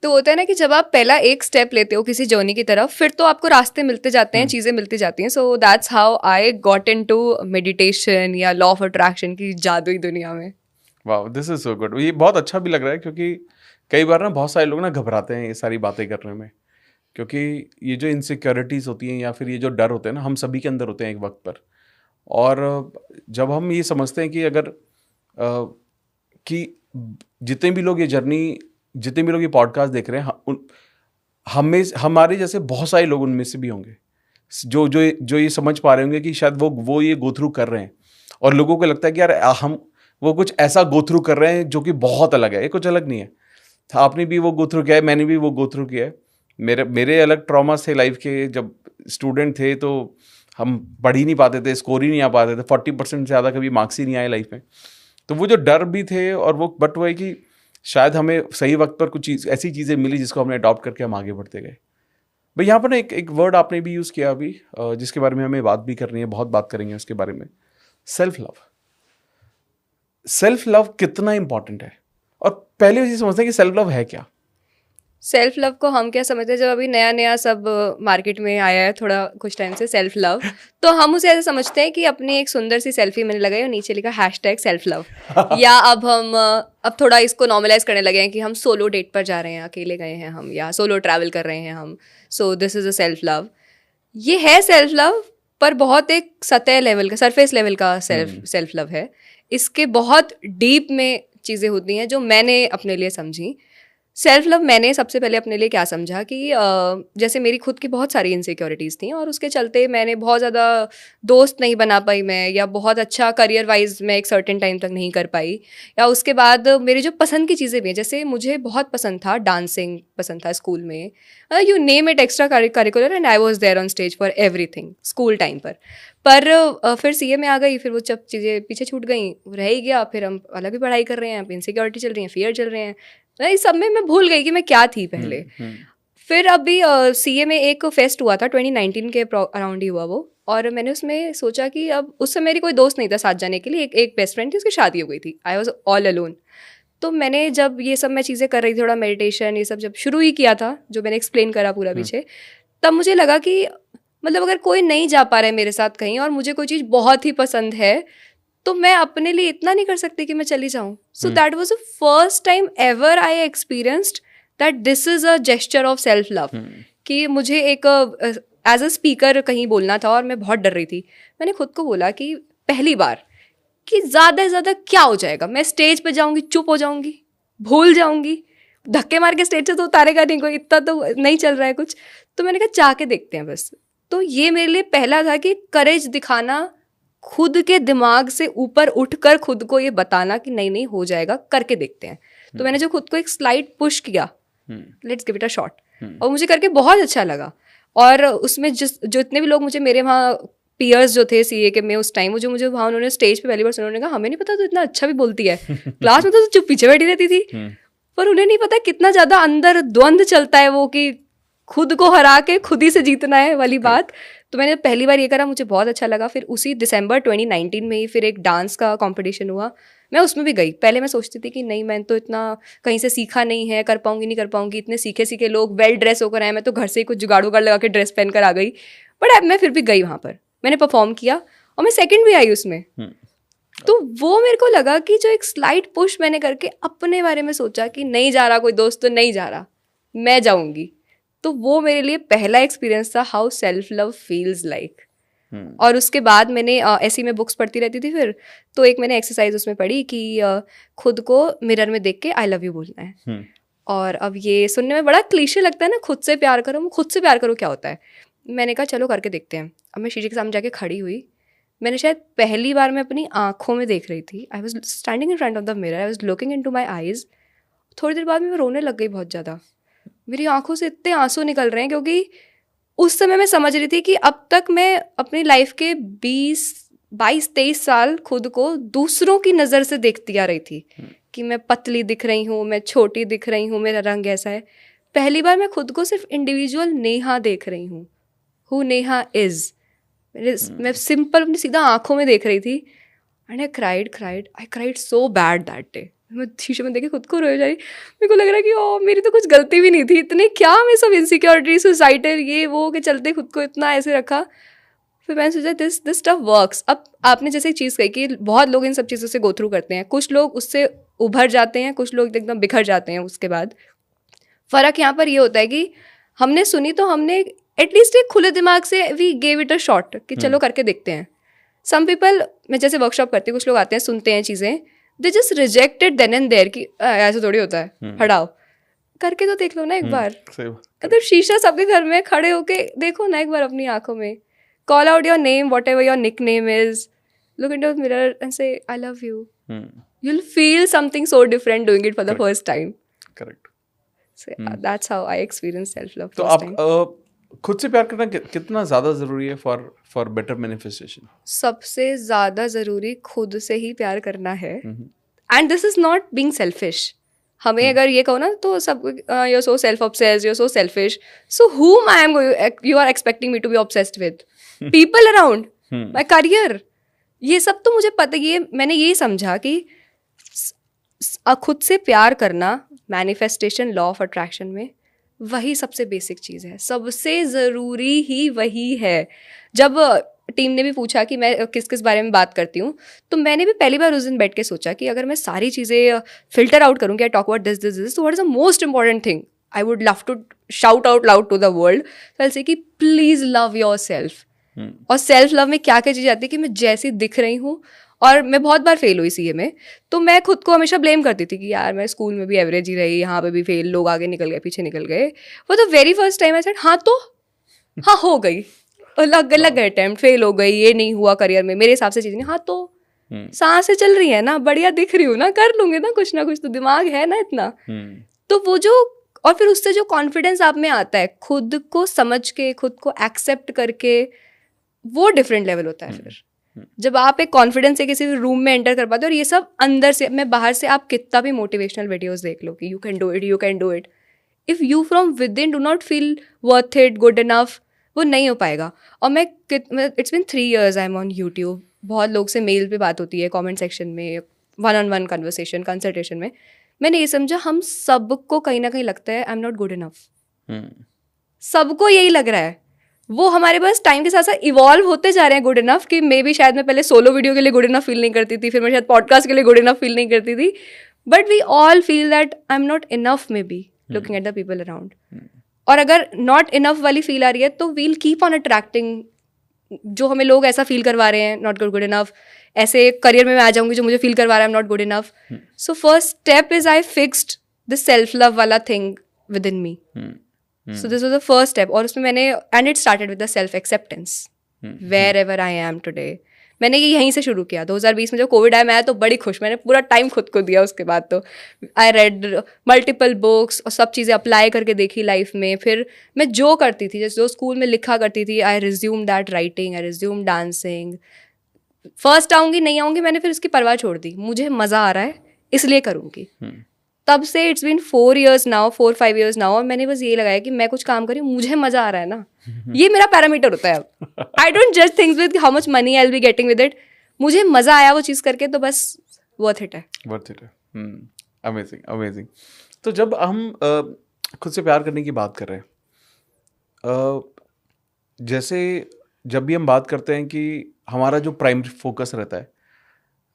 तो होता है ना कि जब आप पहला एक स्टेप लेते हो किसी जर्नी की तरफ, फिर तो आपको रास्ते मिलते जाते हैं, चीज़ें मिलती जाती हैं। So that's how I got into meditation या लॉ ऑफ अट्रैक्शन की जादुई दुनिया में। Wow, this is so good. ये बहुत अच्छा भी लग रहा है, क्योंकि कई बार ना बहुत सारे लोग ना घबराते हैं ये सारी बातें करने में, क्योंकि ये जो इनसिक्योरिटीज़ होती हैं या फिर ये जो डर होते हैं ना, हम सभी के अंदर होते हैं एक वक्त पर। और जब हम ये समझते हैं कि अगर कि जितने भी लोग ये जर्नी, जितने भी लोग ये पॉडकास्ट देख रहे हैं, हमें हमारे जैसे बहुत सारे लोग उनमें से भी होंगे जो जो जो ये समझ पा रहे होंगे कि शायद वो ये गो थ्रू कर रहे हैं, और लोगों को लगता है कि यार हम वो कुछ ऐसा गो थ्रू कर रहे हैं जो कि बहुत अलग है। ये कुछ अलग नहीं है, आपने भी वो गो थ्रू किया है, मैंने भी वो गो थ्रू किया है। मेरे अलग ट्रॉमास थे लाइफ के। जब स्टूडेंट थे तो हम पढ़ ही नहीं पाते थे, स्कोर ही नहीं आ पाते थे, 40% से ज़्यादा कभी मार्क्स ही नहीं आए लाइफ में। तो वो जो डर भी थे, और वो बट वो है कि शायद हमें सही वक्त पर कुछ ऐसी चीज़ें मिली जिसको हमने अडॉप्ट करके हम आगे बढ़ते गए। भाई यहाँ पर ना एक वर्ड आपने भी यूज़ किया अभी, जिसके बारे में हमें बात भी करनी है, बहुत बात करेंगे उसके बारे में, सेल्फ लव। सेल्फ लव कितना इंपॉर्टेंट है, और पहले ये समझते हैं कि सेल्फ लव है क्या? सेल्फ लव को हम क्या समझते हैं, जब अभी नया नया सब मार्केट में आया है थोड़ा कुछ टाइम से सेल्फ लव, तो हम उसे ऐसे समझते हैं कि अपनी एक सुंदर सी सेल्फी मैंने लगाई और नीचे लिखा #self-love। या अब थोड़ा इसको नॉर्मलाइज करने लगे हैं कि हम सोलो डेट पर जा रहे हैं, अकेले गए हैं हम, या सोलो ट्रैवल कर रहे हैं हम, so this is a self love. ये है सेल्फ लव, पर बहुत एक सतह लेवल का, सरफेस लेवल का सेल्फ लव है। इसके बहुत डीप में चीज़ें होती हैं जो मैंने अपने लिए समझी। सेल्फ लव मैंने सबसे पहले अपने लिए क्या समझा कि जैसे मेरी खुद की बहुत सारी इनसिक्योरिटीज़ थी, और उसके चलते मैंने बहुत ज़्यादा दोस्त नहीं बना पाई मैं, या बहुत अच्छा करियर वाइज मैं एक सर्टेन टाइम तक नहीं कर पाई। या उसके बाद मेरी जो पसंद की चीज़ें भी हैं, जैसे मुझे बहुत पसंद था डांसिंग, पसंद था स्कूल में, you name it, extra curricular, and I was there on stage for everything school time पर फिर सीए में आ गई, फिर वो जब चीज़ें पीछे छूट गई, रह ही गया। फिर हम अलग ही पढ़ाई कर रहे हैं, इनसिक्योरिटी चल रही है, फियर चल रहे हैं, इस सब में मैं भूल गई कि मैं क्या थी पहले। फिर अभी सीए में एक फेस्ट हुआ था 2019 के अराउंड ही हुआ वो, और मैंने उसमें सोचा कि अब उस समय मेरी कोई दोस्त नहीं था साथ जाने के लिए, एक बेस्ट फ्रेंड थी, उसकी शादी हो गई थी, आई वॉज ऑल अलोन। तो मैंने जब ये सब मैं चीज़ें कर रही थी, थोड़ा मेडिटेशन ये सब जब शुरू ही किया था, जो मैंने एक्सप्लेन करा पूरा पीछे, तब मुझे लगा कि मतलब अगर कोई नहीं जा पा रहा है मेरे साथ कहीं, और मुझे कोई चीज़ बहुत ही पसंद है, तो मैं अपने लिए इतना नहीं कर सकती कि मैं चली जाऊँ। So that was the first time ever I experienced that this is a gesture of self love. कि मुझे एक एज अ स्पीकर कहीं बोलना था, और मैं बहुत डर रही थी। मैंने खुद को बोला कि पहली बार कि ज़्यादा से ज़्यादा क्या हो जाएगा, मैं स्टेज पे जाऊँगी, चुप हो जाऊँगी, भूल जाऊँगी, धक्के मार के स्टेज से तो उतारेगा नहीं कोई, इतना तो नहीं चल रहा है कुछ। तो मैंने कहा चाह के देखते हैं बस। तो ये मेरे लिए पहला था कि करेज दिखाना, खुद के दिमाग से ऊपर उठकर खुद को ये बताना कि नहीं नहीं हो जाएगा, करके देखते हैं। तो मैंने जो खुद को एक स्लाइड पुश किया, let's give it a shot, और मुझे करके बहुत अच्छा लगा। और उसमें जो इतने भी लोग मुझे, मेरे वहाँ पीयर्स जो थे सीए के में उस टाइम, वो जो मुझे वहाँ उन्होंने स्टेज पे पहली बार सुना, उन्होंने कहा हमें नहीं पता तो इतना अच्छा भी बोलती है, क्लास में तो चुप पीछे बैठी रहती थी। पर उन्हें नहीं पता कितना ज़्यादा अंदर द्वंद्व चलता है वो, कि खुद को हरा के खुद ही से जीतना है वाली बात। तो मैंने पहली बार ये करा, मुझे बहुत अच्छा लगा। फिर उसी दिसंबर 2019 में ही फिर एक डांस का कंपटीशन हुआ, मैं उसमें भी गई। पहले मैं सोचती थी कि नहीं, मैं तो इतना कहीं से सीखा नहीं है, कर पाऊंगी नहीं कर पाऊंगी, इतने सीखे लोग वेल ड्रेस होकर आए, मैं तो घर से ही कुछ जुगाड़ लगा के ड्रेस पहन कर आ गई। बट अब मैं फिर भी गई वहाँ पर, मैंने परफॉर्म किया और मैं सेकंड भी आई उसमें। तो वो मेरे को लगा कि जो एक स्लाइट पुश मैंने करके अपने बारे में सोचा कि नहीं जा रहा कोई दोस्त तो नहीं जा रहा, मैं जाऊंगी, तो वो मेरे लिए पहला एक्सपीरियंस था how self love feels like. और उसके बाद मैंने ऐसी में बुक्स पढ़ती रहती थी फिर, तो एक मैंने एक्सरसाइज उसमें पढ़ी कि खुद को मिरर में देख के आई लव यू बोलना है। और अब ये सुनने में बड़ा क्लीशे लगता है ना, खुद से प्यार करो, खुद से प्यार करो क्या होता है। मैंने कहा चलो करके देखते हैं। अब मैं शीशे के सामने जाके खड़ी हुई, मैंने शायद पहली बार मैं अपनी आंखों में देख रही थी। I was standing in front of the mirror, I was looking into my eyes. थोड़ी देर बाद मैं रोने लग गई बहुत ज़्यादा, मेरी आंखों से इतने आंसू निकल रहे हैं, क्योंकि उस समय मैं समझ रही थी कि अब तक मैं अपनी लाइफ के 22-23 साल खुद को दूसरों की नज़र से देखती आ रही थी कि मैं पतली दिख रही हूँ, मैं छोटी दिख रही हूँ, मेरा रंग ऐसा है। पहली बार मैं खुद को सिर्फ इंडिविजुअल नेहा देख रही हूँ, हु नेहा इज़। मैं सिंपल अपनी सीधा आंखों में देख रही थी। And I cried so bad that day. मैं शीशे में देखे खुद को रोए जा रही, मेरे को लग रहा है कि ओ मेरी तो कुछ गलती भी नहीं थी, इतने क्या मैं सब इनसिक्योरिटी सोसाइटल ये वो के चलते खुद को इतना ऐसे रखा। फिर मैंने सोचा दिस स्टफ वर्क्स। अब आपने जैसे एक चीज़ कही कि बहुत लोग इन सब चीज़ों से गो थ्रू करते हैं, कुछ लोग उससे उभर जाते हैं, कुछ लोग एकदम बिखर जाते हैं उसके बाद। फ़र्क यहाँ पर ये होता है कि हमने सुनी तो हमने एटलीस्ट एक खुले दिमाग से we gave it a shot कि चलो करके देखते हैं। सम पीपल, मैं जैसे वर्कशॉप करती हूँ, कुछ लोग आते हैं सुनते हैं चीज़ें, they just reject it then and there कि ऐसे थोड़ी होता है, हटाओ, करके तो देख लो ना एक बार। मतलब शीशा सबके घर में खड़े होके देखो ना एक बार अपनी आंखों में, call out your name, whatever your nickname is, look into the mirror and say I love you. You will feel something so different doing it for the first time. Correct. So that's how I experienced self-love. तो आप खुद से प्यार करना कितना ज़्यादा ज़रूरी है फॉर बेटर मैनिफेस्टेशन? सबसे ज़्यादा ज़रूरी खुद से ही प्यार करना है। And this is not being selfish. हमें अगर ये कहो ना तो सब you are so self obsessed, you are so selfish, so whom I am you are expecting me to be obsessed with? People around, my career, ये सब तो मुझे पता। ये मैंने ये समझा कि खुद से प्यार करना मैनिफेस्टेशन लॉ ऑफ अट्रैक्शन में वही सबसे बेसिक चीज़ है, सबसे ज़रूरी ही वही है। जब टीम ने भी पूछा कि मैं किस किस बारे में बात करती हूँ, तो मैंने भी पहली बार उस दिन बैठ के सोचा कि अगर मैं सारी चीज़ें फिल्टर आउट करूँ कि I talk about this this this, तो what is the most important thing I would love to shout out loud to the world. तो आई से कि प्लीज़ लव योर सेल्फ। और सेल्फ लव में क्या क्या चीज़ आती है कि मैं जैसी दिख रही हूँ, और मैं बहुत बार फेल हुई सीए में, तो मैं खुद को हमेशा ब्लेम करती थी कि यार मैं स्कूल में भी एवरेज ही रही, यहाँ पे भी फेल, लोग आगे निकल गए पीछे निकल गए। वो the very first time I said हाँ तो हाँ हो गई, लग गए अटेम्प्ट, फेल हो गई, ये नहीं हुआ करियर में, मेरे हिसाब से चीज़ नहीं, हाँ तो सांसें चल रही है ना, बढ़िया दिख रही हूँ ना, कर लूँगी ना कुछ तो दिमाग है ना इतना। तो वो जो, और फिर उससे जो कॉन्फिडेंस आप में आता है खुद को समझ के, खुद को एक्सेप्ट करके, वो डिफरेंट लेवल होता है। फिर जब आप एक कॉन्फिडेंस से किसी भी रूम में एंटर कर पाते हो, और ये सब अंदर से, मैं बाहर से आप कितना भी मोटिवेशनल वीडियोस देख लो कि you can do it, you can do it, if you from with in do not feel worth it, good enough, वो नहीं हो पाएगा। और मैं it's been 3 years I am on YouTube, बहुत लोग से मेल पे बात होती है, कमेंट सेक्शन में, 1-on-1 कन्वर्सेशन, कंसल्टेशन में, मैंने ये समझा हम सबको कहीं ना कहीं लगता है I am not good enough. सबको यही लग रहा है। वो हमारे पास टाइम के साथ साथ इवॉल्व होते जा रहे हैं गुड इनफ, कि मे बी शायद मैं पहले सोलो वीडियो के लिए गुड इनफ फील नहीं करती थी, फिर मैं शायद पॉडकास्ट के लिए गुड इनफ फील नहीं करती थी, but we all feel that I am not enough maybe looking at the people around. और अगर नॉट इनफ वाली फील आ रही है तो वील कीप ऑन अट्रैक्टिंग जो हमें लोग ऐसा फील करवा रहे हैं, नॉट गुड इनफ। ऐसे करियर में मैं आ जाऊंगी जो मुझे फील करवा रहा है I am not good enough. So first step is I fixed the self love वाला thing within me. So this was the first step, और उसमें मैंने, and it started with the self acceptance wherever I am today। मैंने ये यहीं से शुरू किया। 2020 में जब कोविड आया, मैं तो बड़ी खुश, मैंने पूरा टाइम खुद को दिया। उसके बाद तो आई रेड मल्टीपल बुक्स और सब चीज़ें अप्लाई करके देखी लाइफ में। फिर मैं जो करती थी, जैसे जो स्कूल में लिखा करती थी, I resume that writing, I resume dancing. First आऊँगी नहीं आऊँगी, मैंने फिर उसकी परवाह छोड़ दी, मुझे मज़ा आ रहा है इसलिए करूँगी। तब से इट्स बीन 4-5 years नाउ, और मैंने बस ये लगाया कि मैं कुछ काम करी, मुझे मजा आ रहा है ना, ये मेरा पैरामीटर होता है अब। आई डोंट जज things with how much money I will be getting with it, मुझे मजा आया वो चीज़ करके, तो बस वर्थ इट है। Amazing amazing. तो जब हम खुद से प्यार करने की बात कर रहे हैं, जैसे जब भी हम बात करते हैं कि हमारा जो प्राइमरी फोकस रहता है,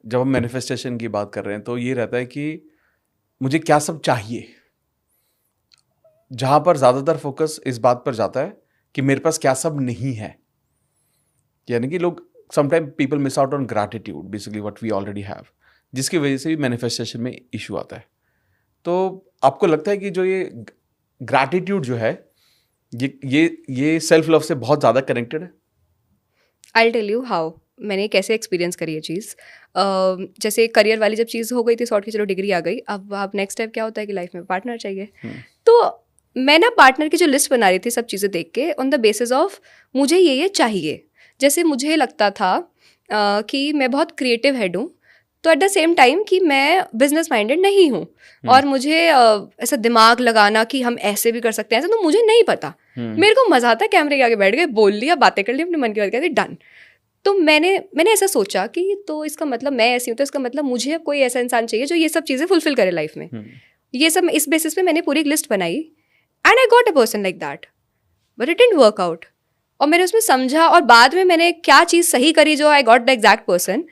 जब हम मैनिफेस्टेशन की बात कर रहे हैं, तो ये रहता है कि मुझे क्या सब चाहिए, जहां पर ज्यादातर फोकस इस बात पर जाता है कि मेरे पास क्या सब नहीं है। यानी कि लोग sometime people miss out on gratitude, basically what we already have, जिसकी वजह से भी मैनिफेस्टेशन में इशू आता है। तो आपको लगता है कि जो ये ग्रैटिट्यूड जो है, ये सेल्फ लव से बहुत ज़्यादा कनेक्टेड है? आई टेल यू हाउ मैंने कैसे एक्सपीरियंस करी है चीज़। जैसे करियर वाली जब चीज़ हो गई थी सॉर्ट की, चलो डिग्री आ गई, अब नेक्स्ट स्टेप क्या होता है कि लाइफ में पार्टनर चाहिए। तो मैं ना पार्टनर की जो लिस्ट बना रही थी सब चीज़ें देख के, ऑन द बेसिस ऑफ मुझे ये चाहिए। जैसे मुझे लगता था कि मैं बहुत क्रिएटिव हेड हूँ, तो एट द सेम टाइम कि मैं बिजनेस माइंडेड नहीं हूँ, और मुझे ऐसा दिमाग लगाना कि हम ऐसे भी कर सकते हैं ऐसा, तो मुझे नहीं पता। मेरे को मजा आता है कैमरे के आगे बैठ गए, बोल लिया, बातें कर ली, अपने मन की बात कर दी, डन। तो मैंने ऐसा सोचा कि तो इसका मतलब मैं ऐसी हूँ, तो इसका मतलब मुझे कोई ऐसा इंसान चाहिए जो ये सब चीज़ें फुलफिल करे लाइफ में। ये सब इस बेसिस पे मैंने पूरी एक लिस्ट बनाई, and I got a person like that, but it didn't work out. और मैंने उसमें समझा, और बाद में मैंने क्या चीज़ सही करी जो I got the exact person.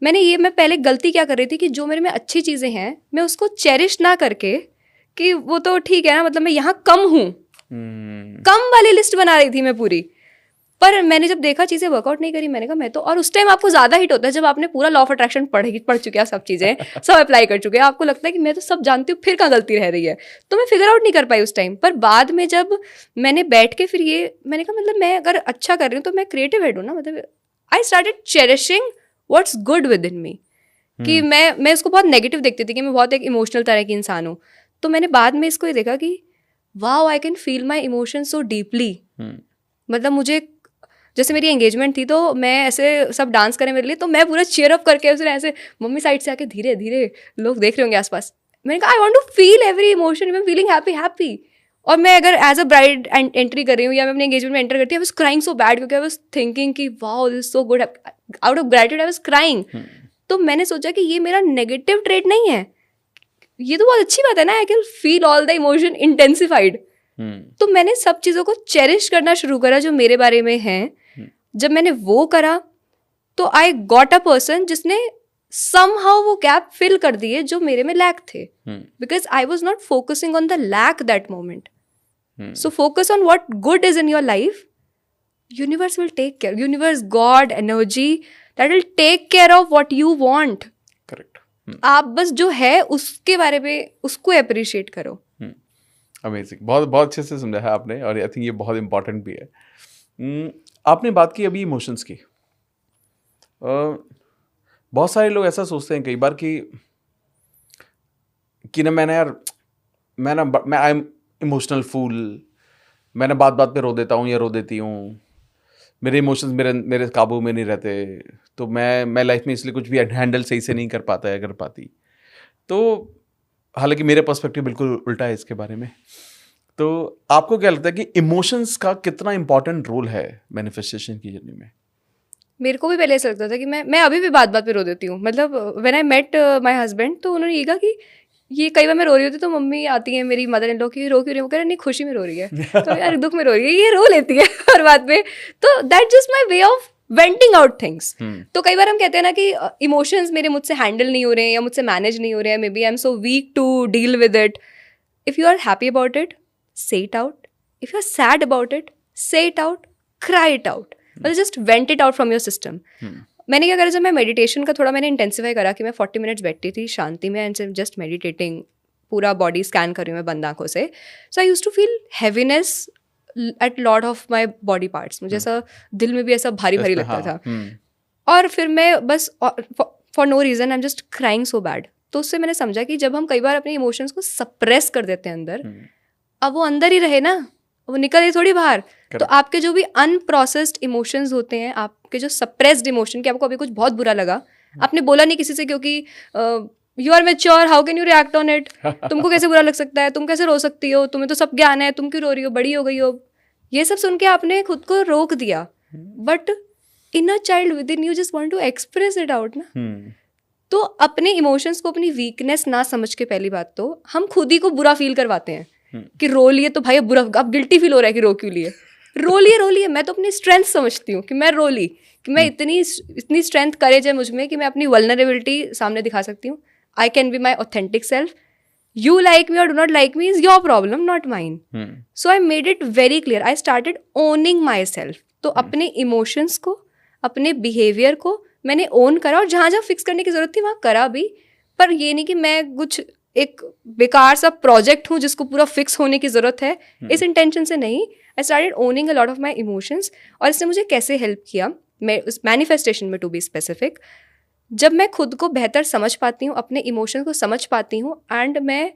मैं पहले गलती क्या कर रही थी कि जो मेरे में अच्छी चीज़ें हैं मैं उसको चेरिश ना करके कि वो तो ठीक है ना, मतलब मैं यहाँ कम हूँ, कम वाली लिस्ट बना रही थी मैं पूरी। पर मैंने जब देखा चीज़ें वर्कआउट नहीं करी, मैंने कहा मैं तो, और उस टाइम आपको ज़्यादा हिट होता है जब आपने पूरा लॉ ऑफ अट्रैक्शन पढ़ चुके हैं, सब चीज़ें सब अप्लाई कर चुके हैं, आपको लगता है कि मैं तो सब जानती हूँ, फिर कहाँ गलती रह रही है। तो मैं फिगर आउट नहीं कर पाई उस टाइम। पर बाद में जब मैंने बैठ के फिर ये मैंने कहा मतलब मैं अगर अच्छा कर रही हूँ तो मैं क्रिएटिव हेड हूँ ना, मतलब I started cherishing what's good within me. कि मैं उसको बहुत नेगेटिव देखती थी कि मैं बहुत एक इमोशनल तरह की इंसान हूँ। तो मैंने बाद में इसको ये देखा कि wow, I can feel my emotion so deeply. मतलब मुझे, जैसे मेरी एंगेजमेंट थी तो मैं ऐसे सब डांस करें मेरे लिए, तो मैं पूरा चीयर अप करके उसने ऐसे मम्मी साइड से आके धीरे धीरे, लोग देख रहे होंगे आसपास, मैंने कहा I want to feel every emotion, I am feeling happy. और मैं अगर एज अ ब्राइड एंट्री कर रही हूँ या मैं अपने एंगेजमेंट में एंटर करती हूँ, I was crying so bad, क्योंकि आई वाज थिंकिंग कि wow this is so good, out of gratitude I was crying. तो मैंने सोचा कि ये मेरा नेगेटिव ट्रेट नहीं है, ये तो बहुत अच्छी बात है ना, I can feel all the emotion intensified. तो मैंने सब चीज़ों को चेरिश करना शुरू करा जो मेरे बारे में है। जब मैंने वो करा तो आई गॉट अ पर्सन जिसने somehow वो गैप फिल कर दिए जो मेरे में लैक थे, because I was not focusing on the lack that moment. So focus on what good is in your life, universe will take care, universe, God, energy, that will take care of what you want. Correct. आप बस जो है उसके बारे में उसको appreciate करो। Amazing, बहुत बहुत अच्छे से समझा है आपने, और आई थिंक ये बहुत इंपॉर्टेंट भी है। आपने बात की अभी इमोशंस की। बहुत सारे लोग ऐसा सोचते हैं कई बार कि ना मैं आई एम इमोशनल फूल, मैं ना बात बात पे रो देता हूँ या रो देती हूँ, मेरे इमोशंस मेरे काबू में नहीं रहते, तो मैं लाइफ में इसलिए कुछ भी हैंडल सही से नहीं कर पाता या कर पाती। तो हालांकि मेरे पर्सपेक्टिव बिल्कुल उल्टा है इसके बारे में। तो आपको क्या लगता है कि इमोशंस का कितना इंपॉर्टेंट रोल है मैनिफेस्टेशन की जर्नी में? मेरे को भी पहले ऐसा लगता था कि मैं अभी भी बात बात पे रो देती हूँ। मतलब when I met my husband, तो उन्होंने ये कहा कि ये कई बार मैं रो रही होती तो मम्मी आती है मेरी मदर इन लॉ की, रो क्यों रही है? वो कह रहे नहीं खुशी में रो रही है, तो यार दुख में रो रही है, ये रो लेती है हर बात पे। तो that just my way of venting out things. तो कई बार हम कहते हैं ना कि इमोशंस मेरे मुझसे हैंडल नहीं हो रहे हैं या मुझसे मैनेज नहीं हो रहे हैं, maybe I am so weak to deal with it. If you are happy about it, say it out. If you're sad about it, say it out, cry it out. Well, just vent it out from your system. मैंने क्या करा, जब मैं meditation का थोड़ा मैंने intensify करा कि मैं 40 मिनट्स बैठती थी शांति में एंड जस्ट मेडिटेटिंग, पूरा बॉडी स्कैन कर रही हूँ मैं बंद आंखों से। So I use to feel heaviness at lot of my body parts. मुझे ऐसा दिल में भी ऐसा भारी भारी लगता था, और फिर मैं बस for no reason I am just crying so bad. तो उससे मैंने समझा कि जब हम कई बार अपने इमोशंस को सप्रेस कर देते हैं अंदर, अब वो अंदर ही रहे ना, वो निकल थोड़ी बाहर। तो आपके जो भी अनप्रोसेस्ड इमोशंस होते हैं, आपके जो सप्रेस्ड इमोशन, कि आपको अभी कुछ बहुत बुरा लगा, आपने बोला नहीं किसी से क्योंकि you are mature, how can you react on it, तुमको कैसे बुरा लग सकता है, तुम कैसे रो सकती हो, तुम्हें तो सब ज्ञान है, तुम क्यों रो रही हो, बड़ी हो गई हो। ये सब सुन के आपने खुद को रोक दिया, but inner child within you just want to express it out ना। तो अपने इमोशंस को अपनी वीकनेस ना समझ के, पहली बात तो हम खुद ही को बुरा फील करवाते हैं कि रो लिए तो भाई अब बुरा, अब गिल्टी फील हो रहा है कि रो क्यों लिए। रोलिए, मैं तो अपनी स्ट्रेंथ समझती हूँ कि मैं रोली, कि मैं इतनी स्ट्रेंथ करेज है मुझ में कि मैं अपनी वल्नरेबिलिटी सामने दिखा सकती हूँ. I can be my authentic self. You like me or do not like me is your problem, not mine. So I made it very clear. I started owning myself. तो अपने इमोशंस को, अपने behaviour को मैंने own करा, और जहाँ जहाँ फिक्स करने की जरूरत थी वहाँ करा भी. पर ये नहीं कि मैं कुछ एक बेकार सा प्रोजेक्ट हूँ जिसको पूरा फिक्स होने की जरूरत है, इस इंटेंशन से नहीं. I started owning a lot of my emotions. और इसने मुझे कैसे हेल्प किया, मैं उस मैनिफेस्टेशन में टू बी स्पेसिफिक, जब मैं खुद को बेहतर समझ पाती हूँ, अपने इमोशंस को समझ पाती हूँ, एंड मैं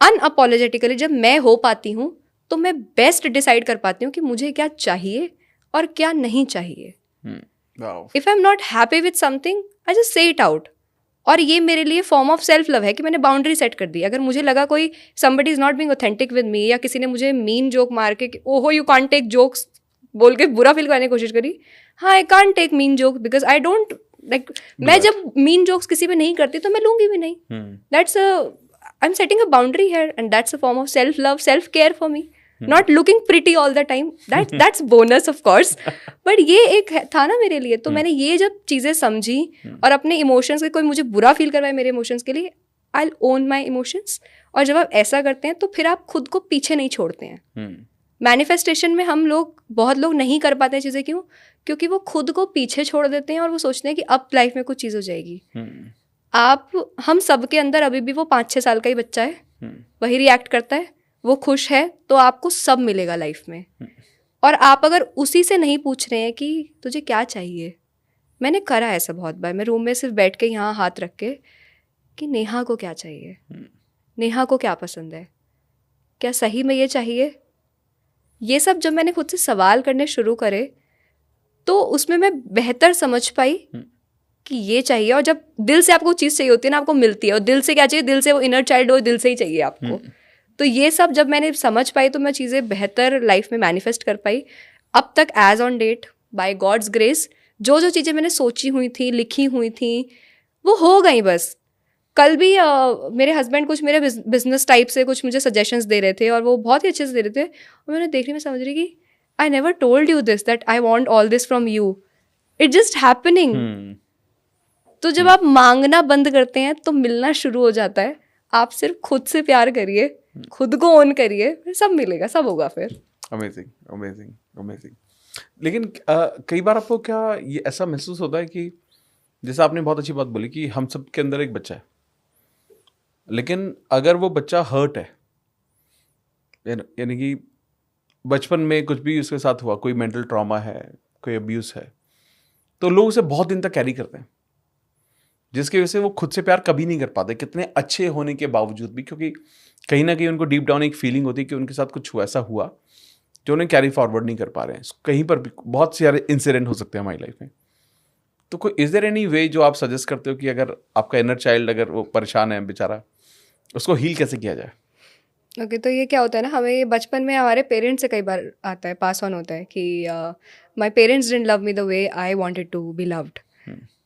अनअपोलोजेटिकली जब मैं हो पाती हूँ, तो मैं बेस्ट डिसाइड कर पाती हूँ कि मुझे क्या चाहिए और क्या नहीं चाहिए. If I am not happy with something, I just say it out. और ये मेरे लिए फॉर्म ऑफ सेल्फ लव है कि मैंने बाउंड्री सेट कर दी. अगर मुझे लगा कोई somebody is not being authentic with me, या किसी ने मुझे मीन जोक मार के ओहो यू कांट टेक जोक्स बोल के बुरा फील करने की कोशिश करी, हाँ I can't take mean joke because I don't like, मैं जब मीन जोक्स किसी पे नहीं करती तो मैं लूंगी भी नहीं. That's I am setting a boundary here, and that's a form of self love, self care for me. Not looking pretty all the time, that's bonus of course, but ये एक था ना मेरे लिए. तो मैंने ये जब चीज़ें समझी और अपने इमोशंस के, कोई मुझे बुरा फील करवाए मेरे इमोशंस के लिए, I will own my emotions. और जब आप ऐसा करते हैं तो फिर आप खुद को पीछे नहीं छोड़ते हैं. मैनिफेस्टेशन में बहुत लोग नहीं कर पाते हैं चीज़ें. क्यों? क्योंकि वो खुद को पीछे छोड़ देते हैं और वो सोचते हैं कि अब लाइफ में कुछ चीज़ हो जाएगी. हम सब के अंदर अभी भी वो 5-6 साल का ही बच्चा है, वही रिएक्ट करता है, वो खुश है, तो आपको सब मिलेगा लाइफ में. और आप अगर उसी से नहीं पूछ रहे हैं कि तुझे क्या चाहिए. मैंने करा ऐसा बहुत बार, मैं रूम में सिर्फ बैठ के यहाँ हाथ रख के कि नेहा को क्या चाहिए, नेहा को क्या पसंद है, क्या सही में ये चाहिए. ये सब जब मैंने खुद से सवाल करने शुरू करे तो उसमें मैं बेहतर समझ पाई कि ये चाहिए. और जब दिल से आपको चीज़ चाहिए होती है ना, आपको मिलती है. और दिल से क्या चाहिए, दिल से वो इनर चाइल्ड हो, दिल से ही चाहिए आपको. तो ये सब जब मैंने समझ पाई तो मैं चीज़ें बेहतर लाइफ में मैनिफेस्ट कर पाई. अब तक as on date by God's grace जो चीज़ें मैंने सोची हुई थी, लिखी हुई थी, वो हो गई. बस कल भी मेरे हस्बैंड कुछ मेरे बिजनेस टाइप से कुछ मुझे सजेशंस दे रहे थे, और वो बहुत ही अच्छे से दे रहे थे. और मैंने देखने में समझ रही कि I never told you this, that I want all this from you. It's just happening. तो जब आप मांगना बंद करते हैं तो मिलना शुरू हो जाता है. आप सिर्फ खुद से प्यार करिए, खुद को ओन करिए, फिर सब मिलेगा, सब होगा फिर. Amazing, amazing, amazing. लेकिन कई बार आपको क्या ये ऐसा महसूस होता है कि जैसे आपने बहुत अच्छी बात बोली कि हम सब के अंदर एक बच्चा है, लेकिन अगर वो बच्चा हर्ट है, यानी कि बचपन में कुछ भी उसके साथ हुआ, कोई मेंटल ट्रॉमा है, कोई अब्यूज़ है, तो लोग उसे बहुत दिन तक कैरी करते हैं, जिसकी वजह से वो खुद से प्यार कभी नहीं कर पाते, कितने अच्छे होने के बावजूद भी. क्योंकि कहीं ना कहीं उनको डीप डाउन एक फीलिंग होती है कि उनके साथ कुछ ऐसा हुआ जो उन्हें कैरी फॉरवर्ड नहीं कर पा रहे हैं. कहीं पर भी बहुत सारे इंसिडेंट हो सकते हैं हमारी लाइफ में. तो कोई इज देयर एनी वे जो आप सजेस्ट करते हो कि अगर आपका इनर चाइल्ड अगर वो परेशान है बेचारा, उसको हील कैसे किया जाए? ओके, तो ये क्या होता है ना, हमें ये बचपन में हमारे पेरेंट्स से कई बार आता है, पास ऑन होता है कि my parents didn't love me the way I wanted to be loved.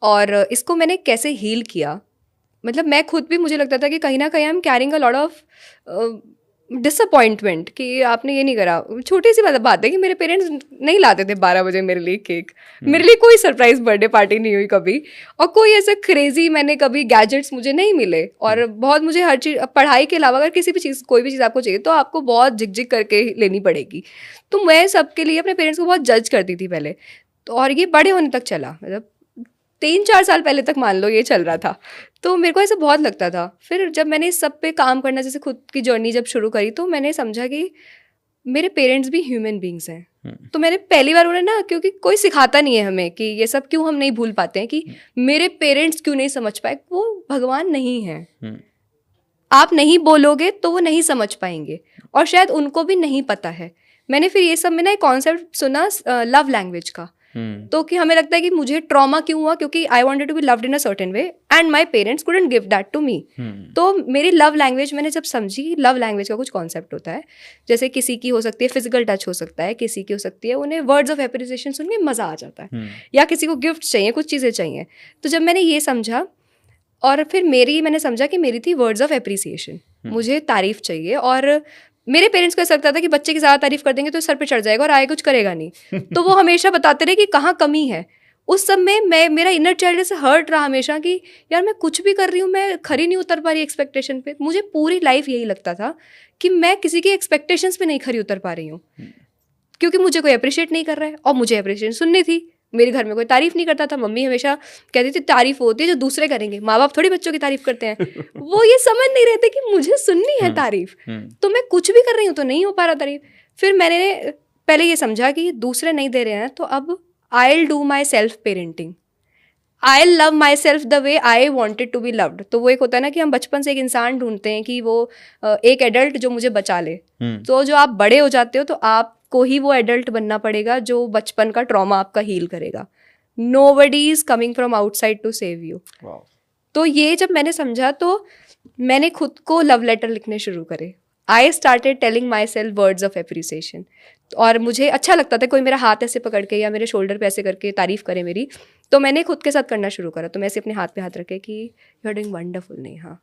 और इसको मैंने कैसे हील किया, मतलब मैं खुद भी, मुझे लगता था कि कहीं ना कहीं I am carrying a lot of disappointment कि आपने ये नहीं करा. छोटी सी बात है कि मेरे पेरेंट्स नहीं लाते थे 12 बजे मेरे लिए केक, मेरे लिए कोई सरप्राइज बर्थडे पार्टी नहीं हुई कभी, और कोई ऐसे क्रेजी मैंने कभी गैजेट्स मुझे नहीं मिले. और बहुत मुझे हर चीज़, पढ़ाई के अलावा अगर किसी भी चीज़, कोई भी चीज़ आपको चाहिए तो आपको बहुत झिकझिक करके लेनी पड़ेगी. तो मैं सबके लिए अपने पेरेंट्स को बहुत जज करती थी पहले. तो और ये बड़े होने तक चला, मतलब 3-4 साल पहले तक मान लो ये चल रहा था. तो मेरे को ऐसा बहुत लगता था. फिर जब मैंने इस सब पे काम करना, जैसे खुद की जर्नी जब शुरू करी, तो मैंने समझा कि मेरे पेरेंट्स भी ह्यूमन बींग्स हैं. तो मैंने पहली बार उन्हें ना, क्योंकि कोई सिखाता नहीं है हमें कि ये सब क्यों हम नहीं भूल पाते हैं कि मेरे पेरेंट्स क्यों नहीं समझ पाए, वो भगवान नहीं है. आप नहीं बोलोगे तो वो नहीं समझ पाएंगे, और शायद उनको भी नहीं पता है. मैंने फिर ये सब में ना एक कॉन्सेप्ट सुना लव लैंग्वेज का. तो कि हमें लगता है कि मुझे ट्रॉमा क्यों हुआ, क्योंकि I wanted to be loved in a certain way and my parents couldn't give that to me. तो मेरी लव लैंग्वेज मैंने जब समझी, लव लैंग्वेज का कुछ कॉन्सेप्ट होता है, जैसे किसी की हो सकती है फिजिकल टच हो सकता है, किसी की हो सकती है उन्हें वर्ड्स ऑफ एप्रिसिएशन सुन के मज़ा आ जाता है, या किसी को गिफ्ट चाहिए, कुछ चीज़ें चाहिए. तो जब मैंने ये समझा, और फिर मैंने समझा कि मेरी थी वर्ड्स ऑफ एप्रिसिएशन, मुझे तारीफ चाहिए. और मेरे पेरेंट्स को ऐसा लगता था कि बच्चे की ज्यादा तारीफ कर देंगे तो सर पे चढ़ जाएगा और आगे कुछ करेगा नहीं। तो वो हमेशा बताते रहे कि कहाँ कमी है। उस समय मेरा इनर चाइल्ड से हर्ट रहा हमेशा कि यार मैं कुछ भी कर रही हूँ, मैं खरी नहीं उतर पा रही एक्सपेक्टेशन पे। मुझे पूरी लाइफ यही लगता था कि मैं किसी की एक्सपेक्टेशंस पे नहीं खरी उतर पा रही हूँ, क्योंकि मुझे कोई अप्रिशिएट नहीं कर रहा है और मुझे अप्रिशिएशन सुननी थी। मेरे घर में कोई तारीफ नहीं करता था। मम्मी हमेशा कहती थी तारीफ होती है जो दूसरे करेंगे, माँ बाप थोड़ी बच्चों की तारीफ करते हैं। वो ये समझ नहीं रहे थे कि मुझे सुननी है तारीफ, तो मैं कुछ भी कर रही हूँ तो नहीं हो पा रहा तारीफ। फिर मैंने पहले ये समझा कि दूसरे नहीं दे रहे हैं तो अब I'll do my self parenting. I'll love myself the way I wanted to be loved. तो वो एक होता है ना कि हम बचपन से एक इंसान ढूंढते हैं कि वो एक एडल्ट जो मुझे बचा ले। तो जो आप बड़े हो जाते हो तो आपको ही वो एडल्ट बनना पड़ेगा जो बचपन का ट्रॉमा आपका हील करेगा। Nobody is coming from outside to save you. तो ये जब मैंने समझा तो मैंने खुद को लव लेटर लिखने शुरू करे। I started telling myself words of appreciation. और मुझे अच्छा लगता था कोई मेरा हाथ ऐसे पकड़ के या मेरे शोल्डर पे ऐसे करके तारीफ करे मेरी, तो मैंने खुद के साथ करना शुरू करा। तो मैं ऐसे अपने हाथ पे हाथ रखे कि you are doing wonderful Neha,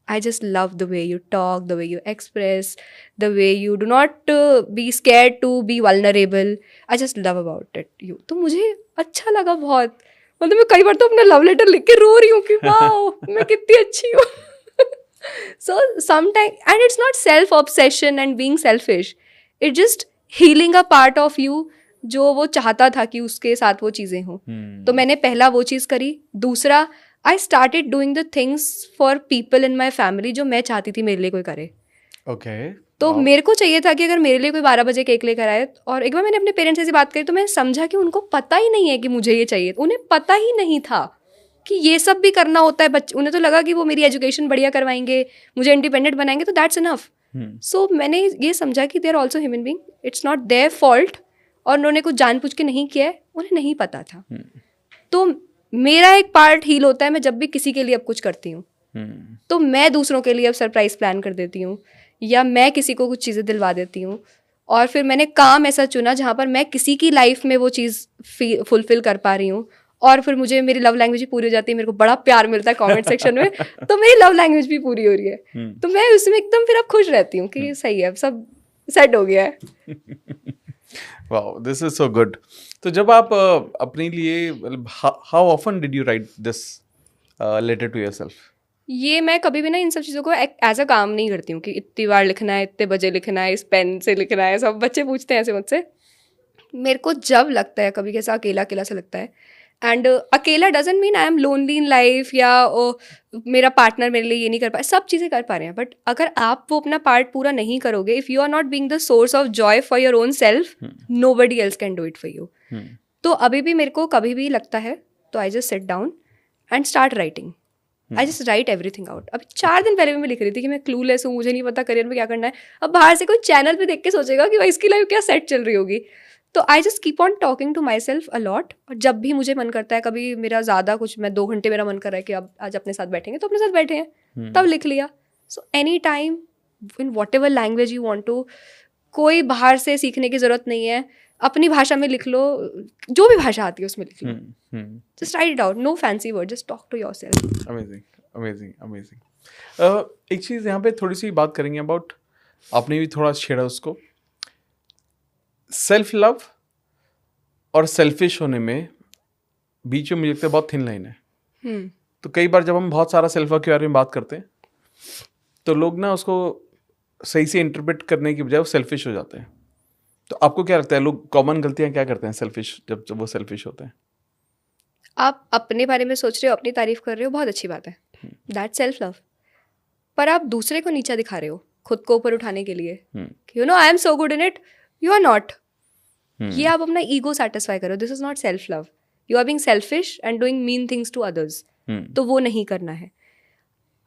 I just love the way you talk, the way you express, the way you do not be scared to be vulnerable, I just love about it you. तो मुझे अच्छा लगा बहुत। मतलब मैं कई बार तो अपना लव लेटर लिख के रो रही हूँ कि वाह मैं कितनी अच्छी हूँ। So sometimes, and it's not self-obsession and being selfish. It's just healing a part of you जो वो चाहता था कि उसके साथ वो चीज़ें हों। तो मैंने पहला वो चीज़ करी। दूसरा, I started doing the things for people in my family जो मैं चाहती थी मेरे लिए कोई करे। Okay. तो मेरे को चाहिए था कि अगर मेरे लिए कोई 12 बजे केक लेकर आए, और एक बार मैंने अपने पेरेंट्स से बात करी तो मैं समझा कि उनको पता ही नहीं है कि मुझे ये चाहिए। उन्हें पता ही नहीं था कि ये सब भी करना होता है। बच्चे, उन्हें तो लगा कि वो मेरी एजुकेशन बढ़िया करवाएंगे, मुझे इंडिपेंडेंट बनाएंगे, तो दैट्स इनफ। सो मैंने ये समझा कि they are also human being, it's not their fault, और उन्होंने कुछ जानबूझ के नहीं किया है, उन्हें नहीं पता था। तो मेरा एक पार्ट हील होता है, मैं जब भी किसी के लिए अब कुछ करती हूँ तो मैं दूसरों के लिए अब सरप्राइज प्लान कर देती हूँ, या मैं किसी को कुछ चीज़ें दिलवा देती हूँ। और फिर मैंने काम ऐसा चुना जहाँ पर मैं किसी की लाइफ में वो चीज़ फुलफिल कर पा रही हूँ, और फिर मुझे मेरी लव लैंग्वेज भी पूरी हो जाती है। मेरे को बड़ा प्यार मिलता है कमेंट सेक्शन में, तो मेरी लव लैंग्वेज भी पूरी हो रही है। तो मैं उसमें एकदम फिर अब खुश रहती हूँ कि सही है, अब सब सेट हो गया है। Wow, this is so good. तो जब आप अपने लिए, how often did you write this letter to yourself? ये मैं कभी भी ना इन सब चीज़ों को एज अ काम नहीं करती हूँ कि इतनी बार लिखना है, इतने बजे लिखना है, इस पेन से लिखना है। सब बच्चे पूछते हैं ऐसे मुझसे। मेरे को जब लगता है कभी कैसा अकेला अकेला सा लगता है, एंड अकेला doesn't mean I am lonely in life, या मेरा पार्टनर मेरे लिए ये नहीं कर पाए, सब चीज़ें कर पा रहे हैं, बट अगर आप वो अपना पार्ट पूरा नहीं करोगे, if you are not being the source of joy for your own self, nobody else can do it for you. तो अभी भी मेरे को कभी भी लगता है तो I just sit down and start writing. I just right everything out. अभी 4 दिन पहले मैं लिख रही थी कि मैं क्लूलेस हूँ, मुझे नहीं पता करियर में क्या करना है। अब बाहर से कोई चैनल पे देख के सोचेगा कि भाई इसकी लाइफ क्या सेट चल रही होगी। तो I just keep on talking to myself a lot. और जब भी मुझे मन करता है, कभी मेरा ज़्यादा कुछ, मैं 2 घंटे मेरा मन कर रहा है कि अब आज अपने साथ बैठेंगे, तो अपने साथ बैठे हैं, तब लिख लिया। So any time in whatever language you want to, कोई बाहर से सीखने की ज़रूरत नहीं है, अपनी भाषा में लिख लो, जो भी भाषा आती है उसमें लिख लो, just write it out, no fancy word, just talk to yourself. Amazing amazing amazing. एक चीज़ यहाँ पे थोड़ी सी बात करेंगे अबाउट, आपने भी थोड़ा छेड़ा उसको, सेल्फ लव और सेल्फिश होने में बीच में मुझे लगता है बहुत थिन लाइन है। तो कई बार जब हम बहुत सारा सेल्फ लव के बारे में बात करते हैं तो लोग ना उसको सही से इंटरप्रेट करने की बजाय वो सेल्फिश हो जाते हैं। तो आपको क्या लगता है, लोग कॉमन गलतियां क्या करते हैं सेल्फिश, जब वो सेल्फिश होते हैं? आप अपने बारे में सोच रहे हो, अपनी तारीफ कर रहे हो, बहुत अच्छी बात है, दैट सेल्फ लव। पर आप दूसरे को नीचा दिखा रहे हो खुद को ऊपर उठाने के लिए, you know I am so good in it, you are not. ये आप अपना ईगो सेटिस्फाई करो, this is not self love, you are being selfish and doing mean things to others. तो वो नहीं करना है।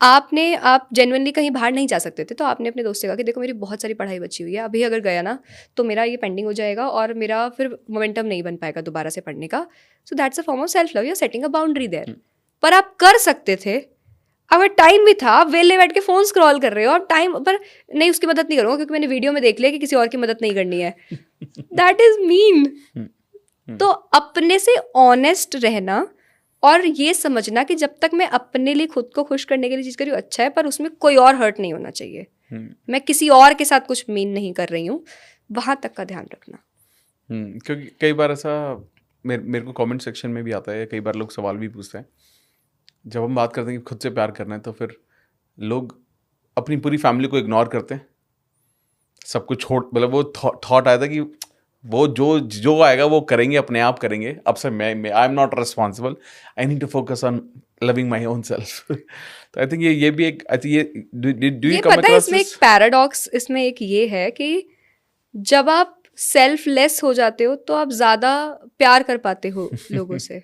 आप जेन्युइनली कहीं बाहर नहीं जा सकते थे, तो आपने अपने दोस्त से कहा कि देखो मेरी बहुत सारी पढ़ाई बची हुई है, अभी अगर गया ना तो मेरा ये पेंडिंग हो जाएगा और मेरा फिर मोमेंटम नहीं बन पाएगा दोबारा से पढ़ने का। So that's a form of self love, you are setting a boundary there. पर आप कर सकते थे, अगर टाइम भी था, आप वेले बैठ के फोन स्क्रॉल कर रहे हो, और टाइम पर नहीं, उसकी मदद नहीं करूँगा क्योंकि मैंने वीडियो में देख लिया कि किसी और की मदद नहीं करनी है, दैट इज मीन। तो अपने से ऑनेस्ट रहना और ये समझना कि जब तक मैं अपने लिए खुद को खुश करने के लिए चीज़ करी अच्छा है, पर उसमें कोई और हर्ट नहीं होना चाहिए। मैं किसी और के साथ कुछ मीन नहीं कर रही हूँ, वहां तक का ध्यान रखना। क्योंकि कई बार ऐसा मेरे को कमेंट सेक्शन में भी आता है, कई बार लोग सवाल भी पूछते हैं, जब हम बात करते हैं कि खुद से प्यार करना है तो फिर लोग अपनी पूरी फैमिली को इग्नोर करते हैं, सब कुछ छोड़, मतलब वो थॉट आया था कि वो जो आएगा वो करेंगे, अपने आप करेंगे, अब से मैं I am not responsible, I need to focus on loving my own self. So I think ये भी एक, आई थिंक ये डू यू कम पता है अक्रॉस इसमें एक पैराडॉक्स, इसमें एक ये है कि जब आप सेल्फलेस हो जाते हो तो आप ज्यादा प्यार कर पाते हो लोगों से।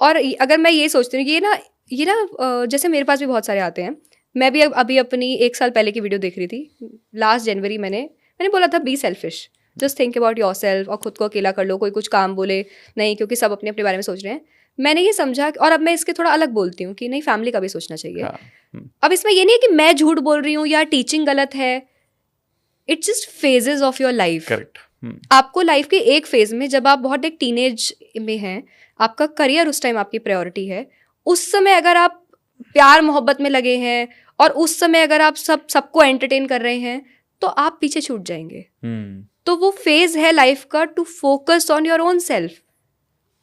और अगर मैं ये सोचती हूँ, ये ना जैसे मेरे पास भी बहुत सारे आते हैं, मैं भी अभी अपनी 1 साल पहले की वीडियो देख रही थी, लास्ट जनवरी मैंने बोला था be selfish, just think about your self, और खुद को अकेला कर लो, कोई कुछ काम बोले नहीं, क्योंकि सब अपने अपने बारे में सोच रहे हैं। मैंने ये समझा, और अब मैं इसके थोड़ा अलग बोलती हूँ कि नहीं, फैमिली का भी सोचना चाहिए। अब इसमें ये नहीं है कि मैं झूठ बोल रही हूँ या टीचिंग गलत है, it's just phases of your life. Correct. आपको लाइफ के एक फेज में, जब आप बहुत एक टीनेज में हैं, आपका करियर उस टाइम आपकी प्रायोरिटी है, उस समय अगर आप प्यार मोहब्बत में लगे हैं और उस समय अगर आप सबको एंटरटेन कर रहे हैं, तो आप पीछे छूट जाएंगे। तो वो फेज है लाइफ का, to focus on your own self,